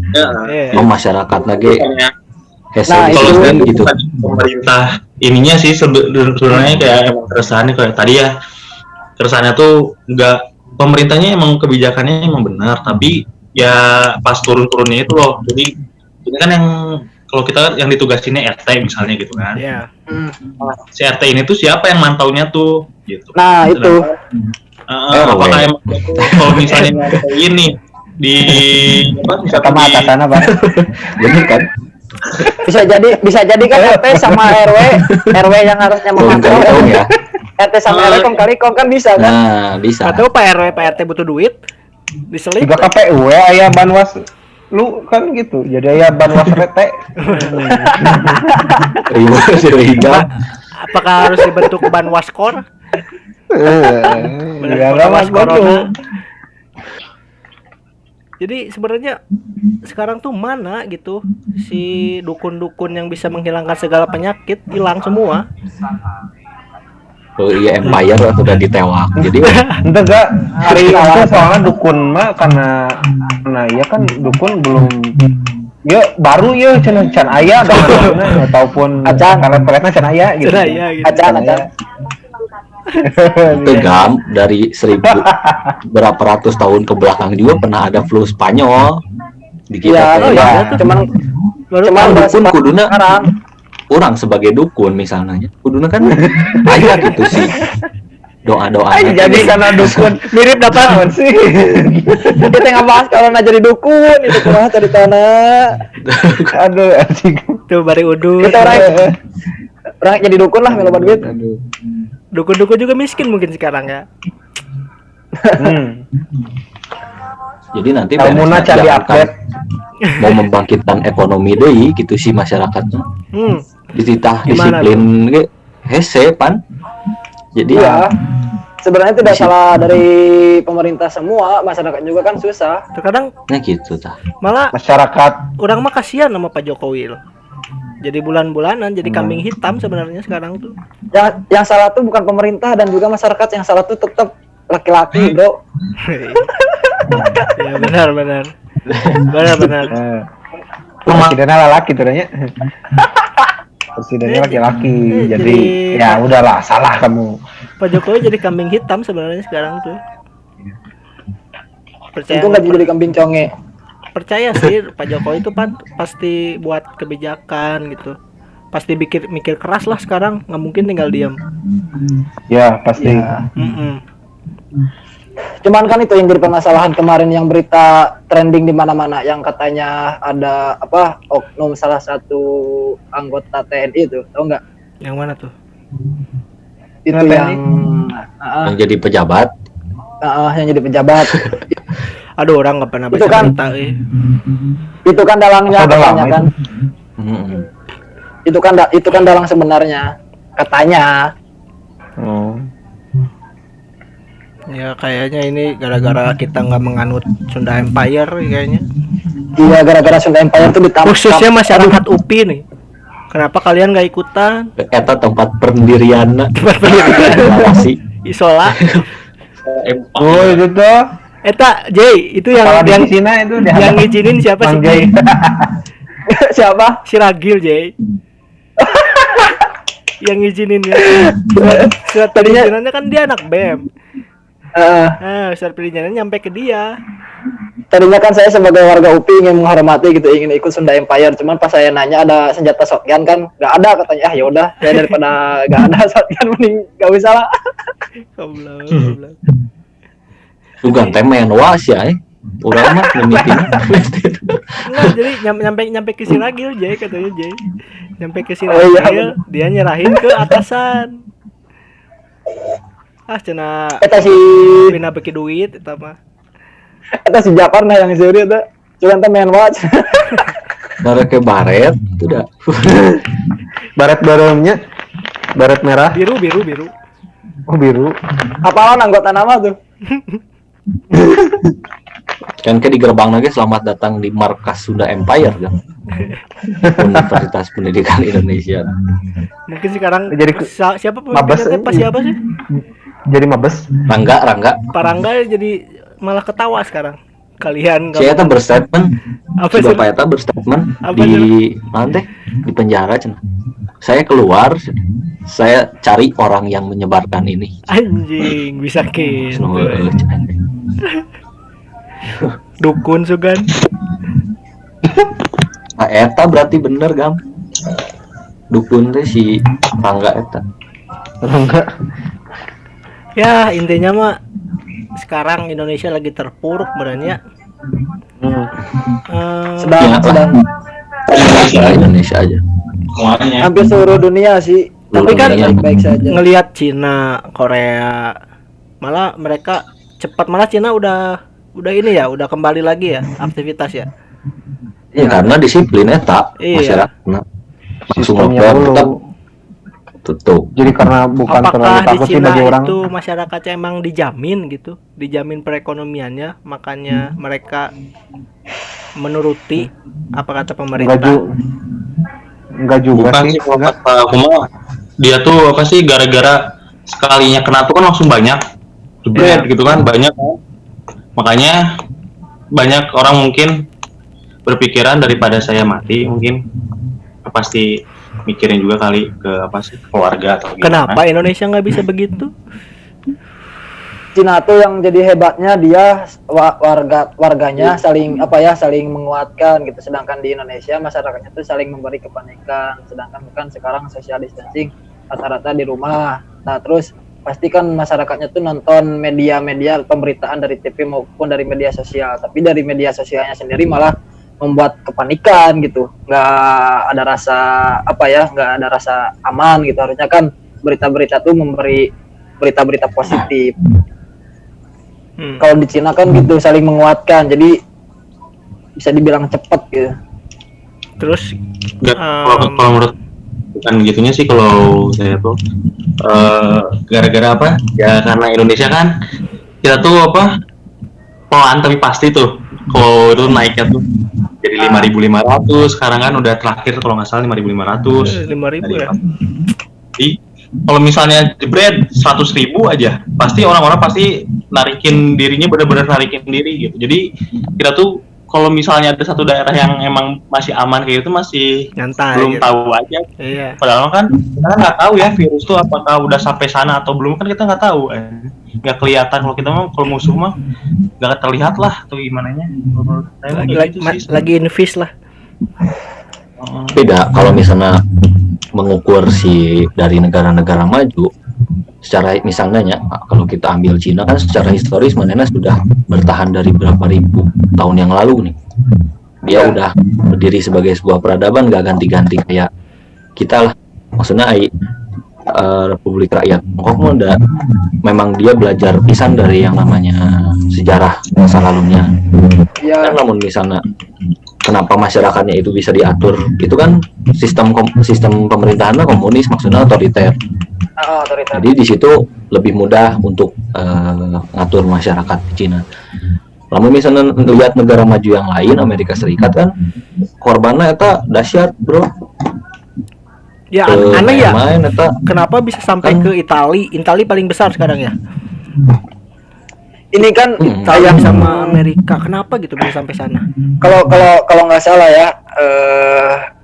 Masyarakat lagi kalau gitu. Pemerintah ininya sih sebenarnya kayak emang keresahannya kayak tadi ya, keresahannya tuh nggak, pemerintahnya emang kebijakannya emang benar, tapi ya pas turun-turunnya itu loh. Jadi ini kan yang kalau kita yang ditugasinnya RT misalnya gitu kan. Si RT ini tuh siapa yang mantaunya tuh gitu. Nah itu apakah emang kalau misalnya ini di sama atasan apa? Bener kan? bisa jadi kan RT sama RW yang harusnya memantau ya. RT sama RW kali kan bisa kan? Nah, bisa. Atau Pak RW Pak RT butuh duit diselip. Juga KPU aya banwas lu kan gitu. Jadi aya banwas RT. Apakah harus dibentuk Banwaskor? Banwas Corona. Jadi sebenarnya sekarang tuh mana gitu si dukun-dukun yang bisa menghilangkan segala penyakit, hilang semua. Oh iya, Empire sudah ditewak. Jadi entah gak hari itu soalnya dukun mah karena ya kan dukun belum ya baru ya can aya ataupun karena peletna can aya gitu. Acan. Tegam dari 1000 berapa ratus tahun ke belakang juga pernah ada flu Spanyol di kita. Cuman dukun kuduna orang sebagai dukun misalnya kuduna kan ayah gitu sih doa jadi karena dukun mirip dapat sih. Kita ngebahas kalau jadi dukun itu kumaha ceritana. Aduh anjing. Tuh bari udut. Kita orang jadi dukun lah kalau duit. Dukun-dukun juga miskin mungkin sekarang ya. Jadi nanti Muna cari update mau membangkitkan ekonomi deui gitu sih masyarakatnya. Dititah disiplin ge hese pan. Jadi ya sebenarnya tidak salah dari pemerintah semua, masyarakat juga kan susah. Terkadang gitu tah. Malah masyarakat orang mah kasihan sama Pak Jokowi loh. Jadi bulan-bulanan jadi kambing hitam sebenarnya sekarang tuh. Yang salah tuh bukan pemerintah dan juga masyarakat, yang salah tuh tetap laki-laki, bro. Ya benar. Presidennya laki tuh nya. Presidennya laki-laki. Jadi ya udahlah, salah kamu. Pak Jokowi jadi kambing hitam sebenarnya sekarang tuh. Itu nggak jadi kambing conge. Percaya sih Pak Jokowi itu pasti buat kebijakan gitu, pasti mikir keras lah sekarang, nggak mungkin tinggal diam. Ya pasti. Cuman kan itu yang jadi permasalahan kemarin, yang berita trending di mana-mana yang katanya ada oknum salah satu anggota TNI itu, tahu nggak? Yang mana tuh? Itu yang jadi pejabat. Yang jadi pejabat. Aduh, orang nggak pernah baca berita. Itu kan dalangnya katanya kan. itu kan dalang sebenarnya katanya. Oh. Ya kayaknya ini gara-gara kita nggak menganut Sunda Empire kayaknya. Iya, gara-gara Sunda Empire tuh ditangkap. Khususnya masyarakat UPI nih. Kenapa kalian nggak ikutan? Eta tempat pendirian Tempat pendirian. Isola. Oh, itu tuh. Eta Jay, itu yang Cina itu yang ngizinin siapa sih? Jay? Siapa? Si Ragil Jay. Yang ngizinin ya. Surat perizinannya kan dia anak BEM. Surat perizinannya nyampe ke dia. Tadinya kan saya sebagai warga UPI ingin menghormati gitu, ingin ikut Sunda Empire, cuman pas saya nanya ada senjata shotgun kan, nggak ada katanya. Ya udah, saya daripada nggak ada shotgun mending nggak usah lah. Goblok. Juga temen was ya, orang mah memiting. Enggak, jadi nyampe ke si Ragil Jay katanya Jay. Nyampe ke si Ragil, dia nyerahin ke atasan. Cenah Eta si pina beki duit eta mah. Eta si Japar nah yang seuri eta. Cuman teh main watch. Dari ke baret, itu dah. Baret barengnya. Baret merah. Biru. Oh, biru. Apaan anggota nama tuh? Kan di gerbang lagi selamat datang di markas Sunda Empire kan. Universitas Pendidikan Indonesia. Mungkin sekarang Jadi siapa Mabes pemimpinnya pas siapa sih? Jadi mabes. Rangga. Pak Rangga jadi malah ketawa sekarang. Kalian Saya eta berstatement. Apa Si sih? Bapak eta berstatement Apa di mana teh? Di penjara cenah. Saya keluar, saya cari orang yang menyebarkan ini. Anjing, bisa gitu. Cenah. Dukun sugan. Nah, eta berarti bener gam. Dukun teh si Rangga eta. Enggak. Ya, intinya mah sekarang Indonesia lagi terpuruk benernya. Sedang Indonesia aja. Semuanya. hampir seluruh dunia sih. Tapi kan baik-baik saja. ngelihat Cina, Korea, malah mereka cepat, malah Cina udah ini ya, udah kembali lagi ya aktivitas ya. Ya karena disiplin eta Iya. masyarakatna. Langsung Sistemnya lockdown dulu. tetap tutup. Jadi karena bukan terlalu Apakah di takut sih Cina bagi orang. itu masyarakatnya emang dijamin gitu, dijamin perekonomiannya, makanya mereka menuruti apa kata pemerintah? Enggak juga Bukan sih. sih kalau kata aku mah, dia tuh apa sih gara-gara sekalinya kena tuh kan langsung banyak jebret gitu kan, banyak kan. Makanya banyak orang mungkin berpikiran daripada saya mati, mungkin pasti mikirin juga kali ke apa sih keluarga atau gimana. Kenapa Indonesia nggak bisa begitu? Cina tuh yang jadi hebatnya dia warganya saling saling menguatkan gitu, sedangkan di Indonesia masyarakatnya tuh saling memberi kepanikan, sedangkan bukan sekarang social distancing rata-rata di rumah. Nah terus pasti kan masyarakatnya tuh nonton media-media pemberitaan dari TV maupun dari media sosial, tapi dari media sosialnya sendiri malah membuat kepanikan gitu, nggak ada rasa aman gitu. Harusnya kan berita-berita tuh memberi berita-berita positif. Kalau di Cina kan gitu saling menguatkan, jadi bisa dibilang cepat gitu. Terus Kalau menurut bukan gitunya sih kalau saya tuh gara-gara apa ya, karena Indonesia kan kita tuh apa pelan tapi pasti tuh kalau itu naiknya tuh jadi 5.500, sekarang kan udah terakhir kalau nggak salah 5.500. 5.000 ya. Jadi kalau misalnya jebret 100.000 aja, pasti orang-orang pasti narikin dirinya, benar-benar narikin diri gitu. Jadi kita tuh kalau misalnya ada satu daerah yang emang masih aman kayak gitu, masih Nyantai belum gitu. tahu aja. Iya. Padahal kan kita nggak tahu ya virus tuh apakah udah sampai sana atau belum, kan kita nggak tahu. Nggak kelihatan kalau kita mah, kalau musuh mah nggak terlihat lah atau gimana nya. Lagi invest lah. Beda kalau misalnya mengukur si dari negara-negara maju secara misalnya kalau kita ambil Cina kan secara historis manena sudah bertahan dari berapa ribu tahun yang lalu nih, dia udah berdiri sebagai sebuah peradaban, gak ganti-ganti kayak kita lah, maksudnya Republik Rakyat Tiongkok udah memang dia belajar pisan dari yang namanya sejarah masa lalunya. Ya. Kan namun misalnya kenapa masyarakatnya itu bisa diatur, itu kan sistem pemerintahannya komunis, maksudnya otoriter. Otoriter. Jadi di situ lebih mudah untuk ngatur masyarakat di Cina. Lalu misalnya lihat negara maju yang lain, Amerika Serikat kan korbannya eta dahsyat, bro. Ya aneh ya. Main eta. Kenapa bisa sampai ke Itali? Itali paling besar sekarang ya. Ini kan Italia sama Amerika. Kenapa gitu bisa sampai sana? Kalau nggak salah ya,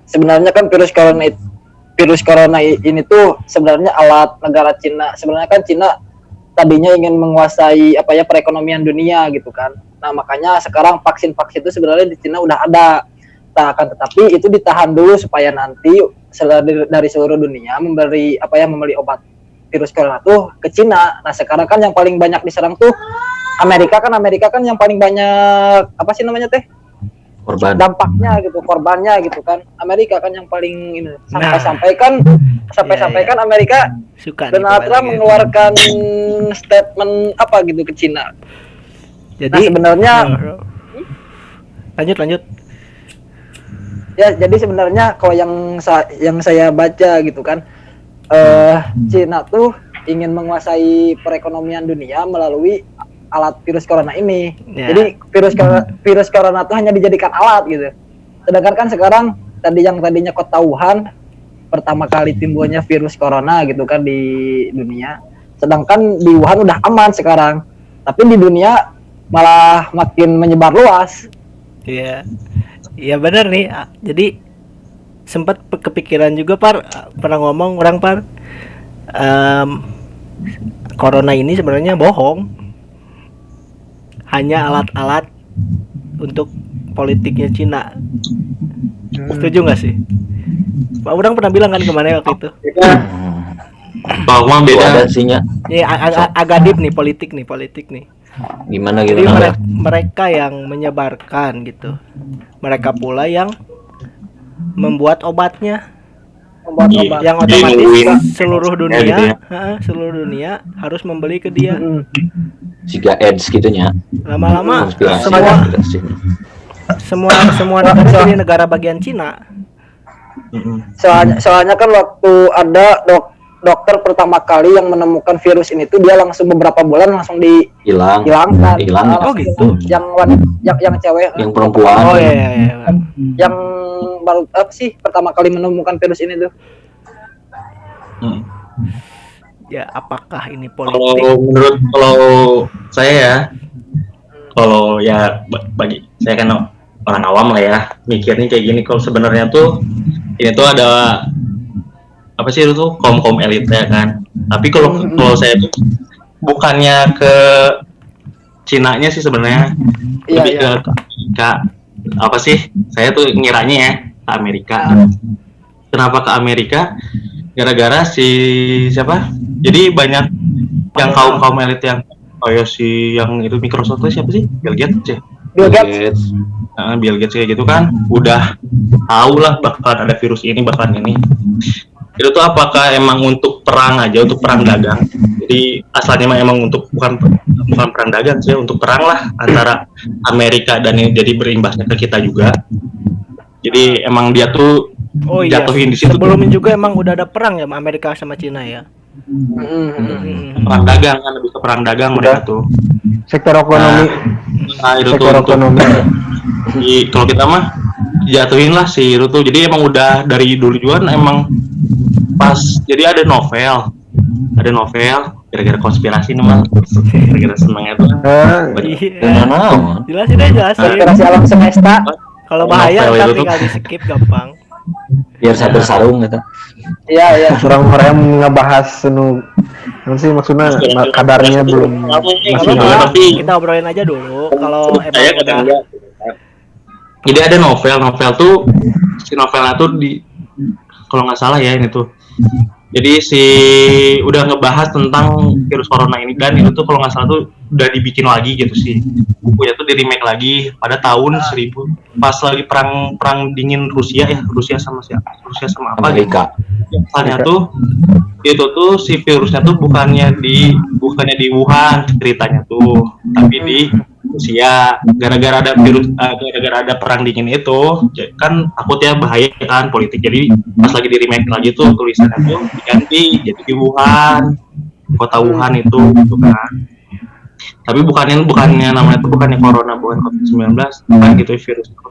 sebenarnya kan virus corona ini tuh sebenarnya alat negara Cina. Sebenarnya kan Cina tadinya ingin menguasai perekonomian dunia gitu kan. Nah, makanya sekarang vaksin itu sebenarnya di Cina udah ada. Nah, akan tetapi itu ditahan dulu supaya nanti dari seluruh dunia membeli obat virus corona tuh ke Cina. Nah, sekarang kan yang paling banyak diserang tuh Amerika kan yang paling banyak Korban. dampaknya gitu, korbannya gitu kan. Amerika kan yang paling ini sampai kan Amerika Suka Donald Trump mengeluarkan statement gitu ke Cina. Jadi Nah, sebenarnya lanjut. ya, jadi sebenarnya kalau yang saya baca gitu kan, Cina tuh ingin menguasai perekonomian dunia melalui alat virus corona ini. Ya. Jadi virus corona tuh hanya dijadikan alat gitu. Sedangkan kan sekarang tadinya kota Wuhan pertama kali timbulnya virus corona gitu kan di dunia. Sedangkan di Wuhan udah aman sekarang. Tapi di dunia malah makin menyebar luas. Iya. Iya benar nih. Jadi sempat kepikiran juga pernah ngomong orang corona ini sebenarnya bohong. Hanya alat-alat untuk politiknya Cina. Setuju nggak sih? Pak Udang pernah bilang kan kemana waktu itu? Bahwa beda. Ya, agak deep nih politik nih. Gimana Jadi mereka yang menyebarkan gitu. Mereka pula yang membuat obatnya. Yang otomatis seluruh dunia, seluruh dunia harus membeli ke dia. Jika ads gitunya. Lama-lama semua negara jadi negara bagian Cina. Soalnya kan waktu ada dokter pertama kali yang menemukan virus ini tuh dia langsung beberapa bulan langsung dihilangkan. Oh gitu. Yang cewek, yang perempuan. Oh iya. Yang baru pertama kali menemukan virus ini tuh. Ya, apakah ini politik? Kalau saya bagi saya kan orang awam lah ya, mikirnya kayak gini. Kalau sebenarnya tuh ini tuh ada itu tuh kaum elit ya kan. Tapi kalau saya tuh bukannya ke Cinanya sih sebenarnya, lebih ke saya tuh ngiranya ya ke Amerika. Kenapa ke Amerika? Gara-gara jadi banyak yang kaum elit yang yang itu Microsoft itu siapa sih? Bill Gates kayak gitu kan udah tahu lah bakalan ada virus ini, bakalan ini. Itu tuh apakah emang untuk perang aja, untuk perang dagang? Jadi asalnya emang untuk bukan perang dagang sih, untuk perang lah antara Amerika dan ini, jadi berimbasnya ke kita juga. Jadi emang dia tuh jatuhin di situ. Sebelumnya juga emang udah ada perang ya Amerika sama Cina ya. Perang dagang kan, lebih ke perang dagang mereka tuh. Sektor ekonomi. Sektor ekonomi. Kalau kita mah jatuhin lah si itu tuh. Jadi emang udah dari dulu juga emang pas. Jadi ada novel gara-gara konspirasi nih mah. Gara-gara senangnya tuh. Jelasin aja. Konspirasi alam semesta. Kalau bahaya ntar tinggal di skip gampang. Biar saya bersarung gitu. Iya. Orang ngebahas maksudnya kadarnya belum. Kita obrolin aja dulu. Kalau emang udah. Jadi ada novel tuh, si novelnya tuh kalau nggak salah ya ini tuh. Jadi udah ngebahas tentang virus corona ini, dan itu tuh kalau nggak salah tuh udah dibikin lagi gitu sih. Bukunya tuh di remake lagi pada tahun 1000 pas lagi perang dingin Rusia sama Amerika. Misalnya tuh itu tuh si virusnya tuh bukannya di Wuhan ceritanya tuh, tapi di Rusia gara-gara ada virus gara-gara ada perang dingin itu kan takutnya bahaya kan politik, jadi pas lagi di remake lagi tuh tulisannya tuh diganti jadi di Wuhan, kota Wuhan itu gitu kan. Tapi bukannya namanya itu bukannya corona, bukan COVID-19, bukan gitu,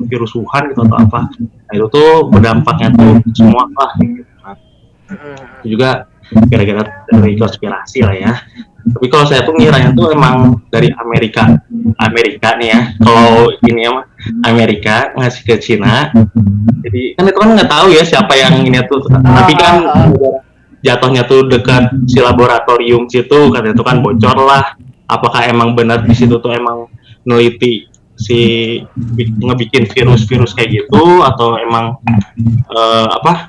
virus Wuhan gitu atau apa. Nah itu tuh berdampaknya tuh semua lah gitu kan. Itu juga gara-gara dari konspirasi lah ya. Tapi kalau saya tuh ngiranya tuh emang dari Amerika nih ya. Kalau ini ya Amerika ngasih ke Cina. Jadi kan itu kan nggak tahu ya siapa yang ini tuh. Tapi kan jatuhnya tuh dekat si laboratorium situ, katanya itu kan bocor lah. Apakah emang benar di situ tuh emang neliti si ngebikin virus kayak gitu, atau emang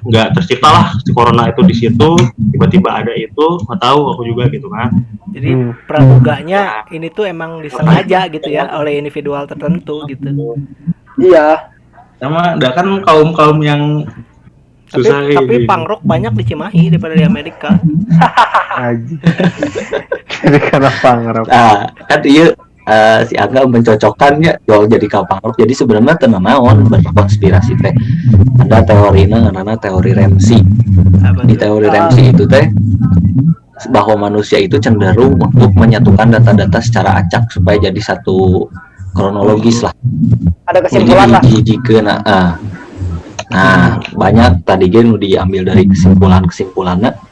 nggak tercipta lah si corona itu di situ, tiba-tiba ada itu, nggak tahu aku juga gitu kan. Jadi pramuganya ini tuh emang disengaja gitu ya oleh individual tertentu gitu. Iya. Sama ada kan kaum yang susah tapi pangrok banyak di Cimahi daripada di Amerika. Aji. Jadi karena pangrok. Nah, kan iya si Angga mencocokkannya jual jadi kapangrok. Jadi sebenarnya tenang naon berkonspirasi teh. Ada teorinya namanya teori Ramsey. Di teori Ramsey itu teh bahwa manusia itu cenderung untuk menyatukan data-data secara acak supaya jadi satu kronologis lah. Ada kesimpulan lah. Nah, banyak tadi gen diambil dari kesimpulannya.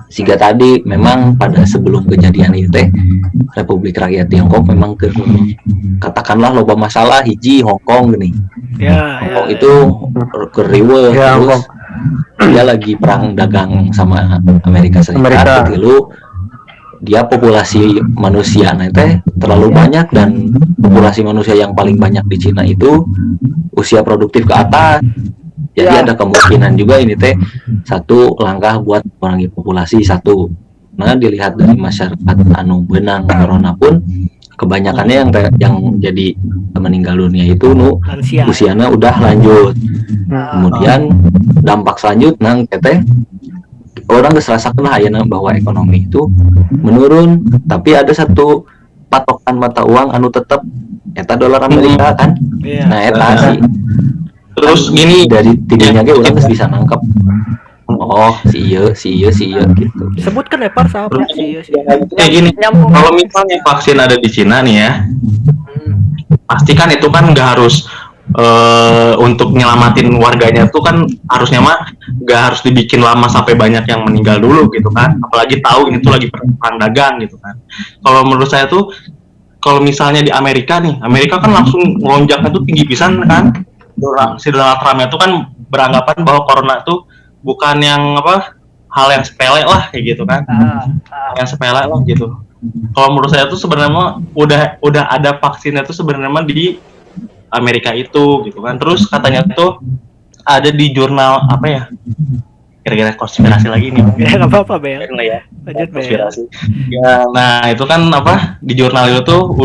Sehingga tadi memang pada sebelum kejadian itu teh Republik Rakyat Tiongkok memang katakanlah loba masalah hiji Hong Kong gini. Hong Kong itu keriwe terus dia lagi perang dagang sama Amerika Serikat gitu. Dia populasi manusia teh terlalu banyak, dan populasi manusia yang paling banyak di Cina itu usia produktif ke atas. Jadi ada kemungkinan juga ini teh satu langkah buat mengurangi populasi satu. Nah dilihat dari masyarakat anu benang corona pun kebanyakannya yang jadi meninggal dunia itu usianya udah lanjut. Kemudian dampak selanjutnya teh orang keserasakan lah ya bahwa ekonomi itu menurun, tapi ada satu patokan mata uang anu tetap eta dolar Amerika kan. Nah eta sih. Terus gini dari tidaknya ge orang bisa nangkep. Oh, si iya gitu. Sebutkan ya Par siapa si iya. Kayak gini. Kalau misalnya vaksin ada di Cina nih ya. Pasti kan itu kan nggak harus untuk nyelamatin warganya tuh kan harusnya mah nggak harus dibikin lama sampai banyak yang meninggal dulu gitu kan. Apalagi tahu ini tuh lagi perang dagang gitu kan. Kalau menurut saya tuh kalau misalnya di Amerika nih, Amerika kan langsung melonjaknya tuh tinggi pisan kan. Si Donald Trump itu kan beranggapan bahwa corona itu bukan yang hal yang sepele lah kayak gitu kan, yang sepele lah gitu. Kalau menurut saya tuh sebenarnya udah ada vaksinnya tuh sebenarnya di Amerika itu gitu kan. Terus katanya tuh ada di jurnal apa ya, kira-kira konspirasi lagi nih. Ya nggak apa-apa Bel. Ya. Lanjut Bel. Konspirasi. Ya, nah itu kan di jurnal itu tuh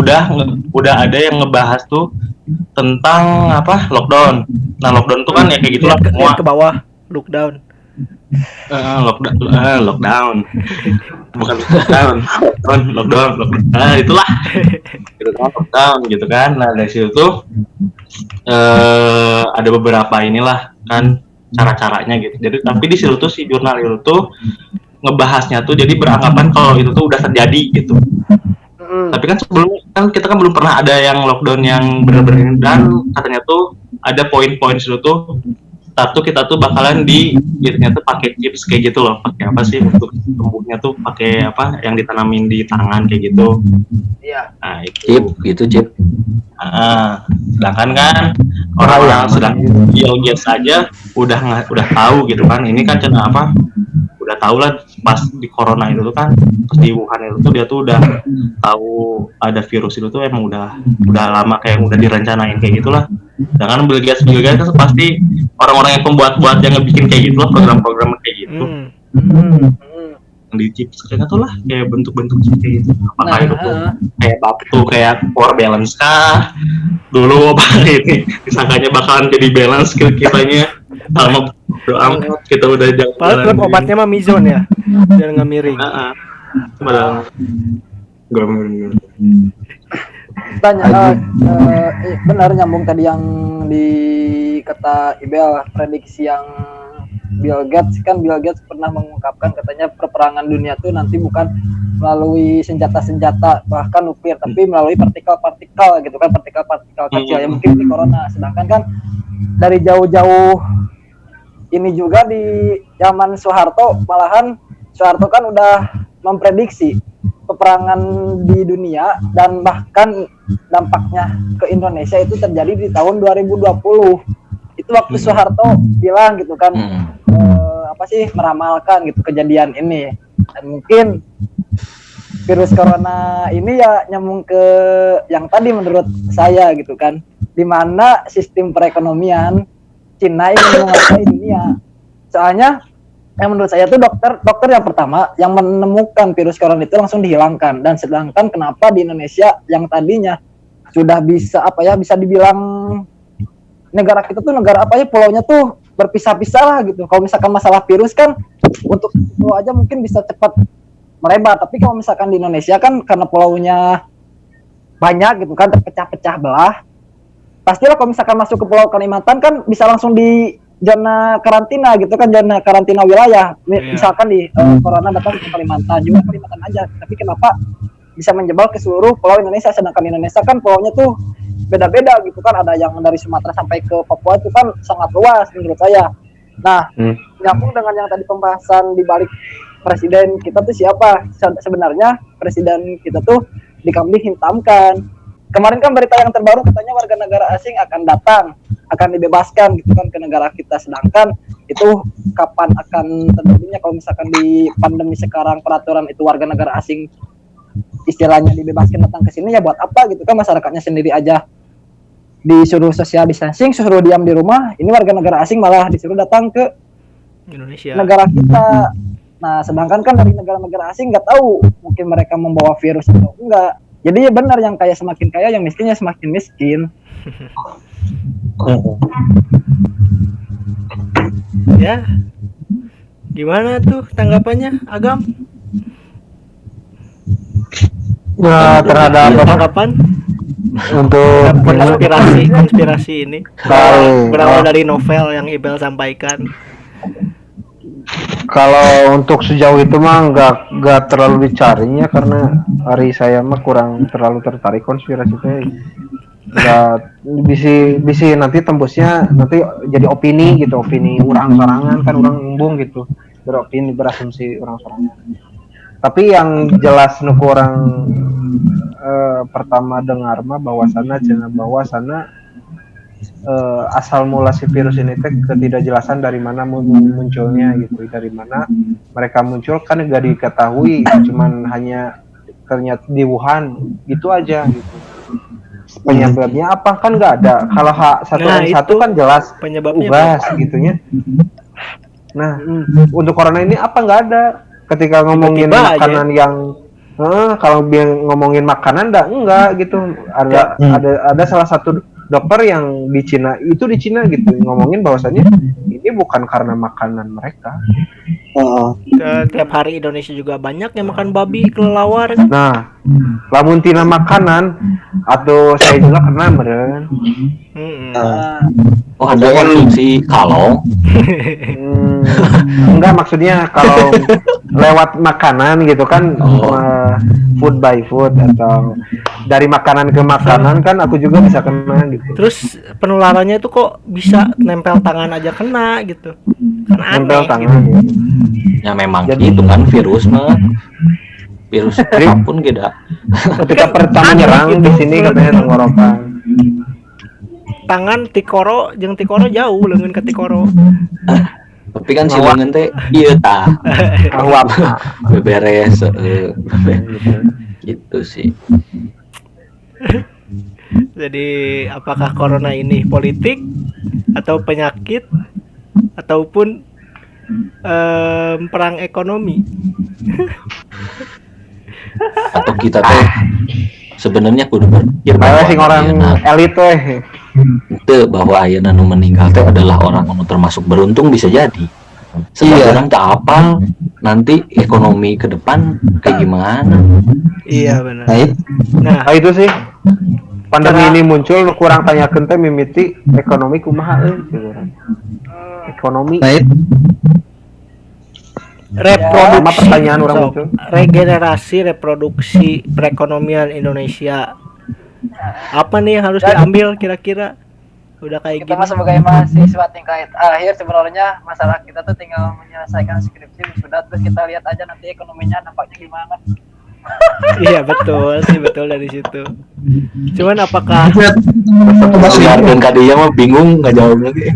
udah ada yang ngebahas tuh tentang lockdown. Nah lockdown tuh kan ya kayak gitulah semua ke bawah lockdown. Lockdown bukan lockdown. Nah itulah lockdown gitu kan. Nah dari situ tuh ada beberapa inilah kan cara-caranya gitu. Jadi tapi di situ tuh si jurnal itu tuh ngebahasnya tuh jadi beranggapan kalau itu tuh udah terjadi gitu. Tapi kan sebelumnya kan kita kan belum pernah ada yang lockdown yang benar-benar, dan katanya tuh ada poin-poin situ tuh satu kita tuh bakalan ternyata pakai chips kayak gitu loh. Pakai apa sih untuk tumbuhnya tuh pakai apa yang ditanamin di tangan kayak gitu. Iya. Nah itu chip. Sedangkan kan orang-orang sedang biologis aja udah tahu gitu kan. Ini kan kenapa udah tahu lah pas di corona itu tuh kan, pas di Wuhan itu tuh dia tuh udah tahu ada virus itu tuh emang udah lama kayak udah direncanain kayak gitulah. Sedangkan Bill Gates kan pasti orang-orang yang pembuat yang ngebikin kayak gitu lah, program-program kayak gitu. Di chips kayak gitu lah, kayak bentuk-bentuk kayak gitu. Apakah itu tuh kayak batu kayak power balance kah? Dulu apa ini disangkanya bakalan jadi balance kitanya. Sama doang kita udah jalan. Padahal obatnya mah Mizon ya, biar nggak miring. Padahal nggak miring. Tanya, benar nyambung tadi yang di kata Ibel, prediksi yang Bill Gates pernah mengungkapkan katanya peperangan dunia tuh nanti bukan melalui senjata-senjata bahkan nuklir, tapi melalui partikel-partikel gitu kan, partikel-partikel kecil yang mungkin di corona. Sedangkan kan dari jauh-jauh ini juga di zaman Soeharto, malahan Soeharto kan udah memprediksi peperangan di dunia dan bahkan dampaknya ke Indonesia itu terjadi di tahun 2020. Itu waktu Soeharto bilang gitu kan, meramalkan gitu kejadian ini. Dan mungkin virus corona ini ya nyambung ke yang tadi menurut saya gitu kan, di mana sistem perekonomian Cina ingin menguasai dunia. Soalnya yang menurut saya tuh dokter yang pertama yang menemukan virus corona itu langsung dihilangkan. Dan sedangkan kenapa di Indonesia yang tadinya sudah bisa bisa dibilang negara kita tuh negara pulaunya tuh berpisah-pisah lah gitu. Kalau misalkan masalah virus kan untuk pulau aja mungkin bisa cepat merebak, tapi kalau misalkan di Indonesia kan karena pulaunya banyak gitu kan, terpecah-pecah belah, pastilah kalau misalkan masuk ke Pulau Kalimantan kan bisa langsung di zona karantina gitu kan, zona karantina wilayah. Misalkan di corona datang ke Kalimantan, juga Kalimantan aja, tapi kenapa bisa menjebal ke seluruh pulau Indonesia, sedangkan Indonesia kan pulaunya tuh beda-beda gitu kan, ada yang dari Sumatera sampai ke Papua itu kan sangat luas menurut saya. Nah, nyambung dengan yang tadi pembahasan di balik presiden kita tuh siapa? Sebenarnya presiden kita tuh dikambing hitamkan. Kemarin kan berita yang terbaru katanya warga negara asing akan datang, akan dibebaskan gitu kan ke negara kita, sedangkan itu kapan akan terjadinya kalau misalkan di pandemi sekarang peraturan itu warga negara asing istilahnya dibebaskan datang ke sini, ya buat apa gitu kan, masyarakatnya sendiri aja disuruh social distancing, suruh diam di rumah, ini warga negara asing malah disuruh datang ke Indonesia, negara kita. Nah, sedangkan kan dari negara-negara asing nggak tahu mungkin mereka membawa virus atau enggak. Jadi ya benar, yang kaya semakin kaya, yang miskinnya semakin miskin. Ya, gimana tuh tanggapannya, Agam? Ya, terhadap tanggapan untuk konspirasi ini berawal dari novel yang Ibel sampaikan. Kalau untuk sejauh itu mah nggak terlalu dicarinya, karena hari saya mah kurang terlalu tertarik konspirasi teh. Nggak bisi nanti tembusnya nanti jadi opini gitu, opini orang sorangan kan, orang umbung gitu, beropini berasumsi orang sorangan. Tapi yang jelas nuku orang pertama dengar mah bahwasana asal mula si virus ini teh ketidakjelasan dari mana munculnya gitu, dari mana mereka muncul kan nggak diketahui, cuman hanya ternyata di Wuhan gitu aja gitu. Penyebabnya apa kan nggak ada. Kalau H1N1 kan jelas penyebabnya ubas gitunya. Nah, untuk corona ini apa nggak ada. Ketika ngomongin tiba-tiba makanan aja. Yang kalau ngomongin makanan enggak gitu. Ada salah satu dokter yang di Cina gitu ngomongin bahwasannya ini bukan karena makanan mereka. Tiap hari Indonesia juga banyak yang makan babi kelelawar. Nah, lamun tina makanan atau saya juga kena meren. Ada konsumsi kalong. Enggak, maksudnya kalau lewat makanan gitu kan, food by food atau dari makanan ke makanan kan aku juga bisa kena gitu. Terus penularannya itu kok bisa nempel tangan aja kena gitu. Kan nempel aneh, tangan gitu. Ya memang itu kan virus mah. Virus apapun gitu. Ketika pertama nyerang di sini katanya tenggorokan. Tangan tikoro jeung tikoro jauh leungeun ke tikoro. Tapi kan si leungeun teh ieu tah. Awap Beberes gitu sih. Jadi apakah corona ini politik atau penyakit ataupun perang ekonomi? Atau kita teh sebenarnya kudu berpikir bahwa sing orang elit teh itu bahwa ayeuna nu meninggal teh adalah orang anu termasuk beruntung, bisa jadi. Sebab orang tak apal nanti ekonomi ke depan kayak gimana. Iya benar. Nah, itu sih Pandemi ini muncul kurang tanyakeun teh mimiti ekonomi kumaha euy. Ekonomi. Nah, itu Sama pertanyaan orang Sok, muncul. regenerasi reproduksi perekonomian Indonesia. Apa nih yang harus diambil kira-kira? Udah kayak Kita gini. mah sebagai mahasiswa tingkat akhir sebenarnya masalah kita tuh tinggal menyelesaikan skripsi sudah, terus kita lihat aja nanti ekonominya dampaknya gimana. Iya betul sih, betul dari situ. Cuman apakah Biarkan kadinya mah bingung nggak jawab lagi.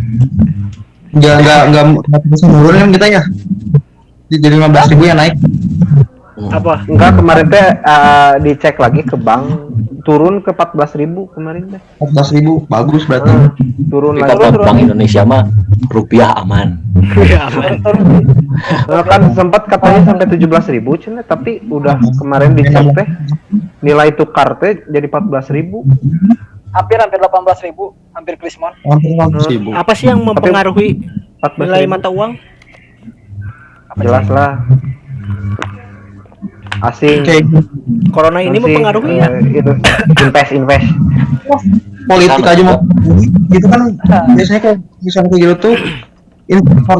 nggak bisa menurun kan kita ya. Jadi 15.000 yang naik. apa? Enggak, kemarin teh dicek lagi ke bank turun ke 14.000 kemarin teh. 14.000 bagus berarti. Turun Tapi lagi. kata Bank Indonesia mah rupiah aman. Ya, aman. Kan sempat katanya sampai 17.000 cenah, tapi udah kemarin dicek teh nilai tukar teh jadi 14.000. Hampir 18.000, hampir Krismon. Hampir 15.000. Apa sih yang mempengaruhi 14.000. nilai mata uang? Jelas lah. Asing. Kayak Corona ini Asing, mempengaruhi ya? itu invest. politik aja mau gitu kan biasanya kayak misalnya kayak gitu tuh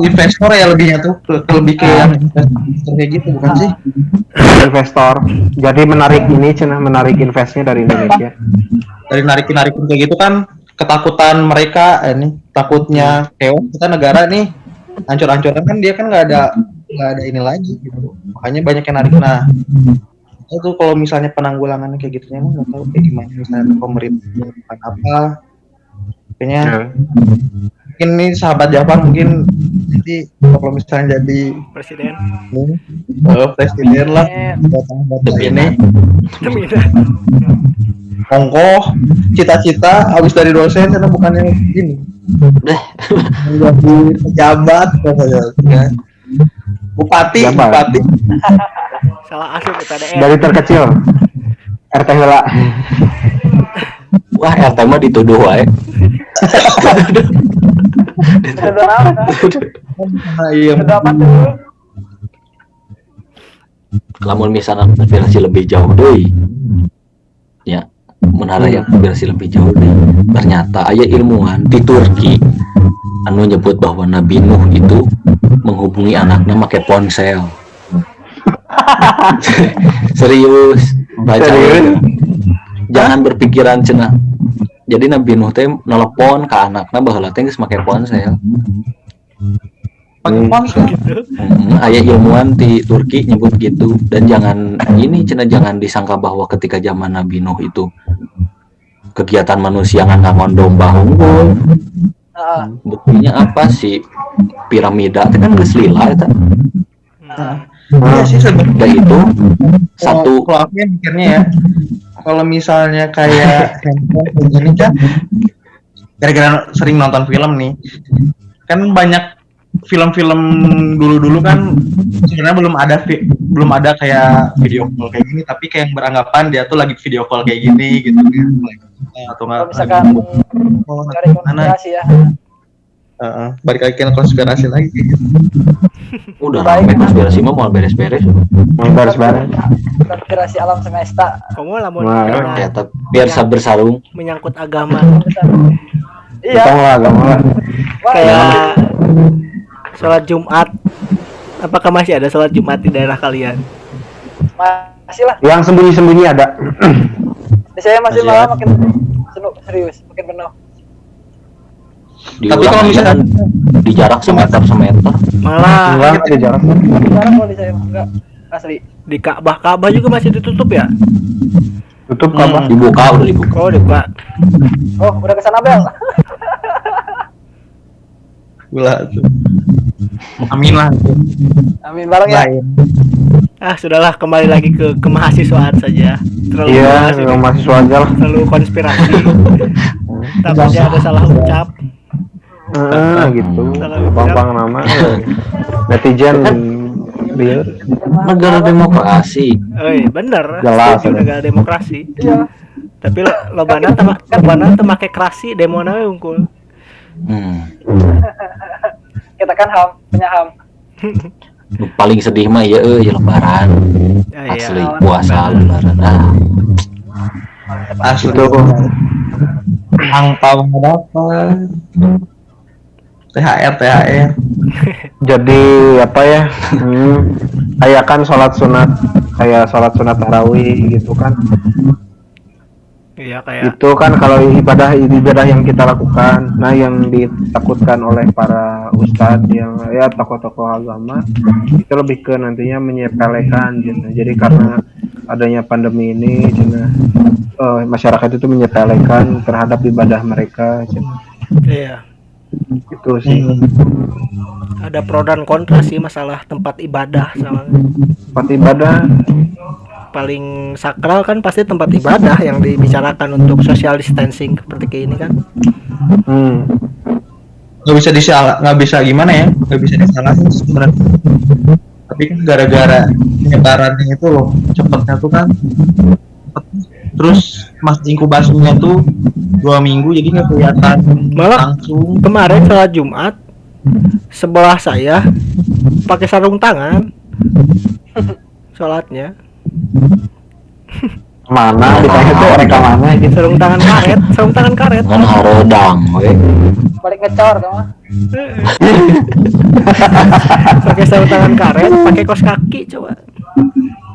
investor ya lebihnya tuh lebih ke yang investor kayak gitu bukan sih? Investor. Jadi menarik ini cenah, menarik investnya dari Indonesia. Dari narikin kayak gitu kan ketakutan mereka ini takutnya keong kita negara nih hancur-hancuran kan dia kan nggak ada ini lagi gitu, makanya banyak yang narik. Nah itu kalau misalnya penanggulangannya kayak gitu emang nggak tahu kayak gimana misalnya pemerintah melakukan apa kayaknya. Mungkin ini sahabat Jafar mungkin nanti kalau misalnya jadi Presiden. presiden lah buat ini ongkoh cita-cita habis dari dosen karena bukannya ini menjadi pejabat pokoknya ya. Bupati Salah asup PDN. Dari terkecil RT heula. Wah, RT mah dituduh wae. Iya Lamun misalnya versi lebih jauh deui. Ya, menara yang versi lebih jauh deui. Ternyata aya ilmuwan di Turki anu nyebut bahwa Nabi Nuh itu menghubungi anaknya pakai ponsel. Serius, baca. Serius? Jangan berpikiran cenah. Jadi Nabi Nuh teh nelpon ke anaknya baheula teh geus make ponsel. pakai ponsel. Aya ilmuwan di Turki nyebut gitu. Dan jangan jangan disangka bahwa ketika zaman Nabi Nuh itu kegiatan manusia ngangon domba unggul. Buktinya apa sih? Piramida itu kan geus lila eta. Iya sih sebenarnya Dan itu satu kalau aku ya mikirnya ya kalau misalnya kayak handphone kayak gini kan gara-gara sering nonton film nih kan banyak film-film dulu kan sebenarnya belum ada kayak video call kayak gini tapi kayak beranggapan dia tuh lagi video call kayak gini gitu kan atau Kalau nggak misalkan cari konspirasi ya. balik lagi ke konspirasi lagi kayak gitu. udah rame konspirasi mah mau beres-beres. Mau beres-beres. Konspirasi alam semesta. Kamu lamun Wah, karena Ya, biar bersarung. menyangkut agama Iya. Tong lah, gampang lah. kayak sholat Jumat. Apakah masih ada sholat Jumat di daerah kalian? Masih lah. Yang sembunyi-sembunyi ada. Di saya masih Masih malah ada. makin serius, makin penuh. Tapi kalau misalkan di jarak semeter Malah Enggak, ada jarak. Sekarang kalau di saya enggak asli. di Ka'bah juga masih ditutup ya? Tutup Ka'bah. dibuka. Oh dibuka. Oh, udah kesana Bel. gula tuh amin lah Amin bareng ya. lain Sudahlah, kembali lagi ke kemahasiswaan saja. Terlalu Iya, bahas ini, memang mahasiswa aja lah. terlalu konspirasi. Takutnya ada salah ucap. Gitu. Salah Bang nama. Netizen dia. Negara demokrasi. Bener. Jelas, Setuju ada. negara demokrasi. Iya. Tapi lobana teu make krasi demo we unggul. Kita kan HAM, punya HAM. Nu paling sedih mah ya lebaran. Ya, Asli iya. puasa lebaran. Asli Itu angpau nggak dapat. THR. jadi apa ya? Kayak kan kayak sholat sunat tarawih gitu kan. Iya kayak Itu kan kalau ibadah yang kita lakukan, nah yang ditakutkan oleh para ustadz yang ya tokoh-tokoh agama itu lebih ke nantinya menyepelekan gitu. Jadi karena adanya pandemi ini, cina, masyarakat itu menyepelekan terhadap ibadah mereka. Cina. iya. Itu sih Ada pro dan kontra sih masalah tempat ibadah sama tempat ibadah. paling sakral kan pasti tempat ibadah yang dibicarakan untuk social distancing seperti kayak ini kan. Nggak bisa gimana ya, nggak bisa disalahin sebenarnya, tapi kan gara-gara penyebarannya itu loh cepetnya tuh kan cepet. Terus masa inkubasinya tuh 2 minggu, jadi nggak kelihatan Malah langsung. kemarin sholat Jumat sebelah saya pakai sarung tangan sholatnya. Mana ditanya tuh mereka mana gitu. Sarung tangan karet. Kan harodang we. Balik ngecor tuh mah. Pakai sarung tangan karet, pakai kaos kaki coba.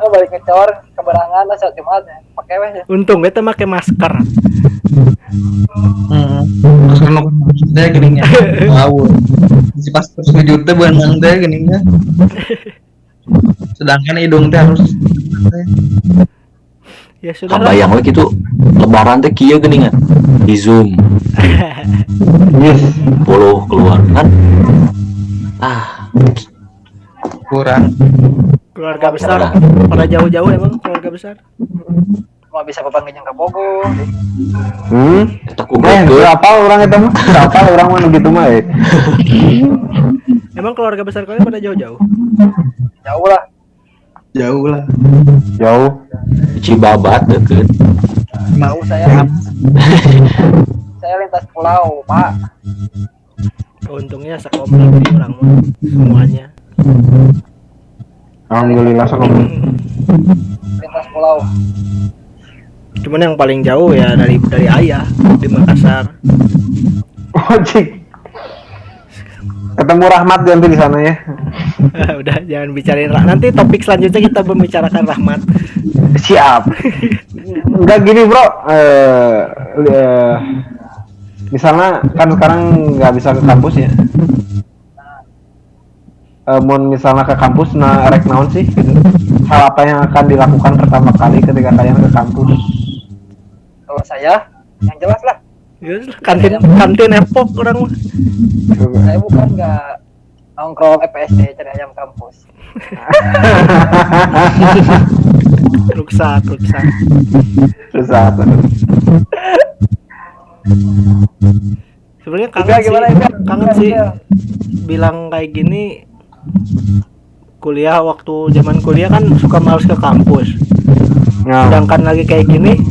Oh, balik ngecor keberangan lah saat Jumat ya. Pakai weh. Untung beta pakai masker. Terus kan saya geningnya ngawur si pas sujud teh benang teh geningnya, sedangkan hidung teh harus Ya sudah lah. Kabayang we gitu lebaran teh kieu geuningan di Zoom. Puluh keluar kan. kurang. Keluarga besar pada jauh-jauh emang keluarga besar. Mau bisa papan ngejeng ke Bogor. Eta kugokeun. Apa orang itu mah? Apa orang mana gitu mah? Emang keluarga besar kalian pada jauh-jauh? Jauh lah. Jauh. Cibabat deukeut. Mau saya lintas pulau, Pak. Untungnya sekomplek sih orang mah semuanya. Alhamdulillah sekolah. Lintas pulau. Cuman yang paling jauh ya dari ayah di Makassar. Oh, cik. Ketemu Rahmat nanti di sana ya. Udah jangan bicarain nanti topik selanjutnya kita membicarakan Rahmat. Siap. Enggak gini bro. Misalnya kan sekarang nggak bisa ke kampus ya. Mun misalnya ke kampus, nah rek naon sih? Gitu. Hal apa yang akan dilakukan pertama kali ketika kalian ke kampus? Kalau saya, yang jelas lah. Ya, kantin epok orang mah. Saya bukan nggak nongkrong EPSD cari ayam kampus. Ruksat. Susah. Sebenarnya Gimana, kangen sih bilang kayak gini. Waktu zaman kuliah kan suka males ke kampus. Ya. Sedangkan lagi kayak gini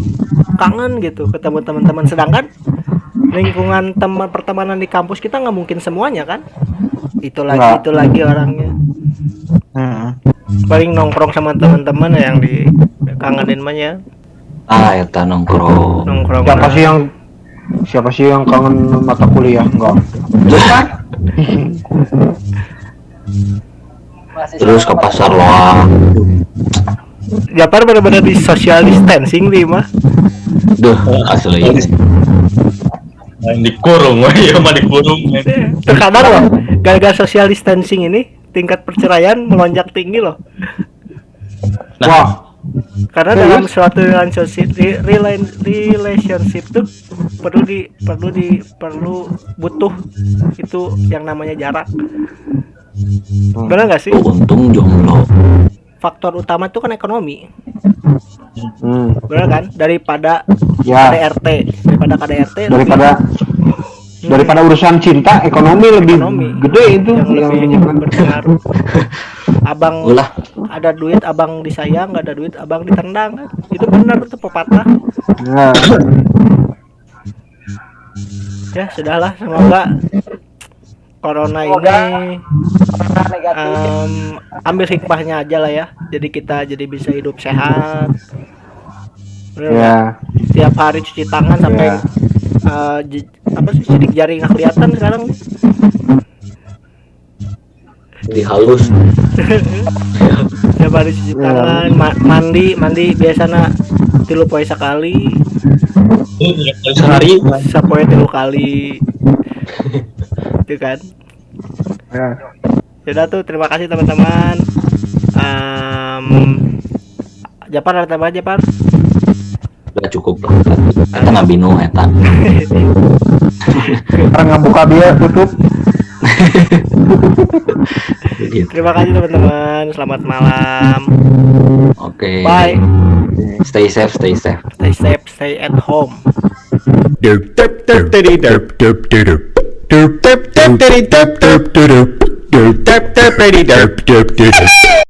kangen gitu ketemu teman-teman. Sedangkan lingkungan pertemanan di kampus kita nggak mungkin semuanya kan. Itu lagi orangnya. Paling nongkrong sama teman-teman yang dikangenin mah ya. Eta nongkrong. Siapa sih yang kangen mata kuliah? Enggak. Terus ke pasar loak. Japar benar-benar di social distancing nih mah. Duh, asli ini. Dikurung, ya mah dikurung. Terkadang loh, gara-gara social distancing ini tingkat perceraian melonjak tinggi loh. Wah. Karena dalam suatu relationship tuh butuh itu yang namanya jarak. Benar nggak sih? Untung jomblo. Faktor utama itu kan ekonomi. Benar kan? Daripada Ya. KDRT Daripada urusan cinta, ekonomi lebih gede itu yang lebih berpengaruh. Abang Ulah. ada duit, abang disayang, nggak ada duit, abang ditendang kan? Itu benar tuh pepatah. Nah, Ya sudahlah, semoga corona ini ambil hikmahnya aja lah ya. Jadi kita jadi bisa hidup sehat. Bener nggak? ya. tiap hari cuci tangan sampai Iya. apa sih sidik jari nggak kelihatan sekarang. Dihalus. Tiap hari cuci tangan, mandi biasana 3 poe sekali, Sehari sapoe 3 kali. Itu kan. Ya. Yaudah tuh, terima kasih teman-teman. Japar ada tambah aja, Par? Udah cukup lah. Eta ngabinu eta. Orang ngebuka dia tutup. Gitu. Terima kasih teman-teman. Selamat malam. Oke. Bye. Stay safe, stay safe. Stay safe, stay at home. Derp derp derp diddy derp derp derp derp derp derp diddy derp derp derp derp derp derp diddy derp derp derp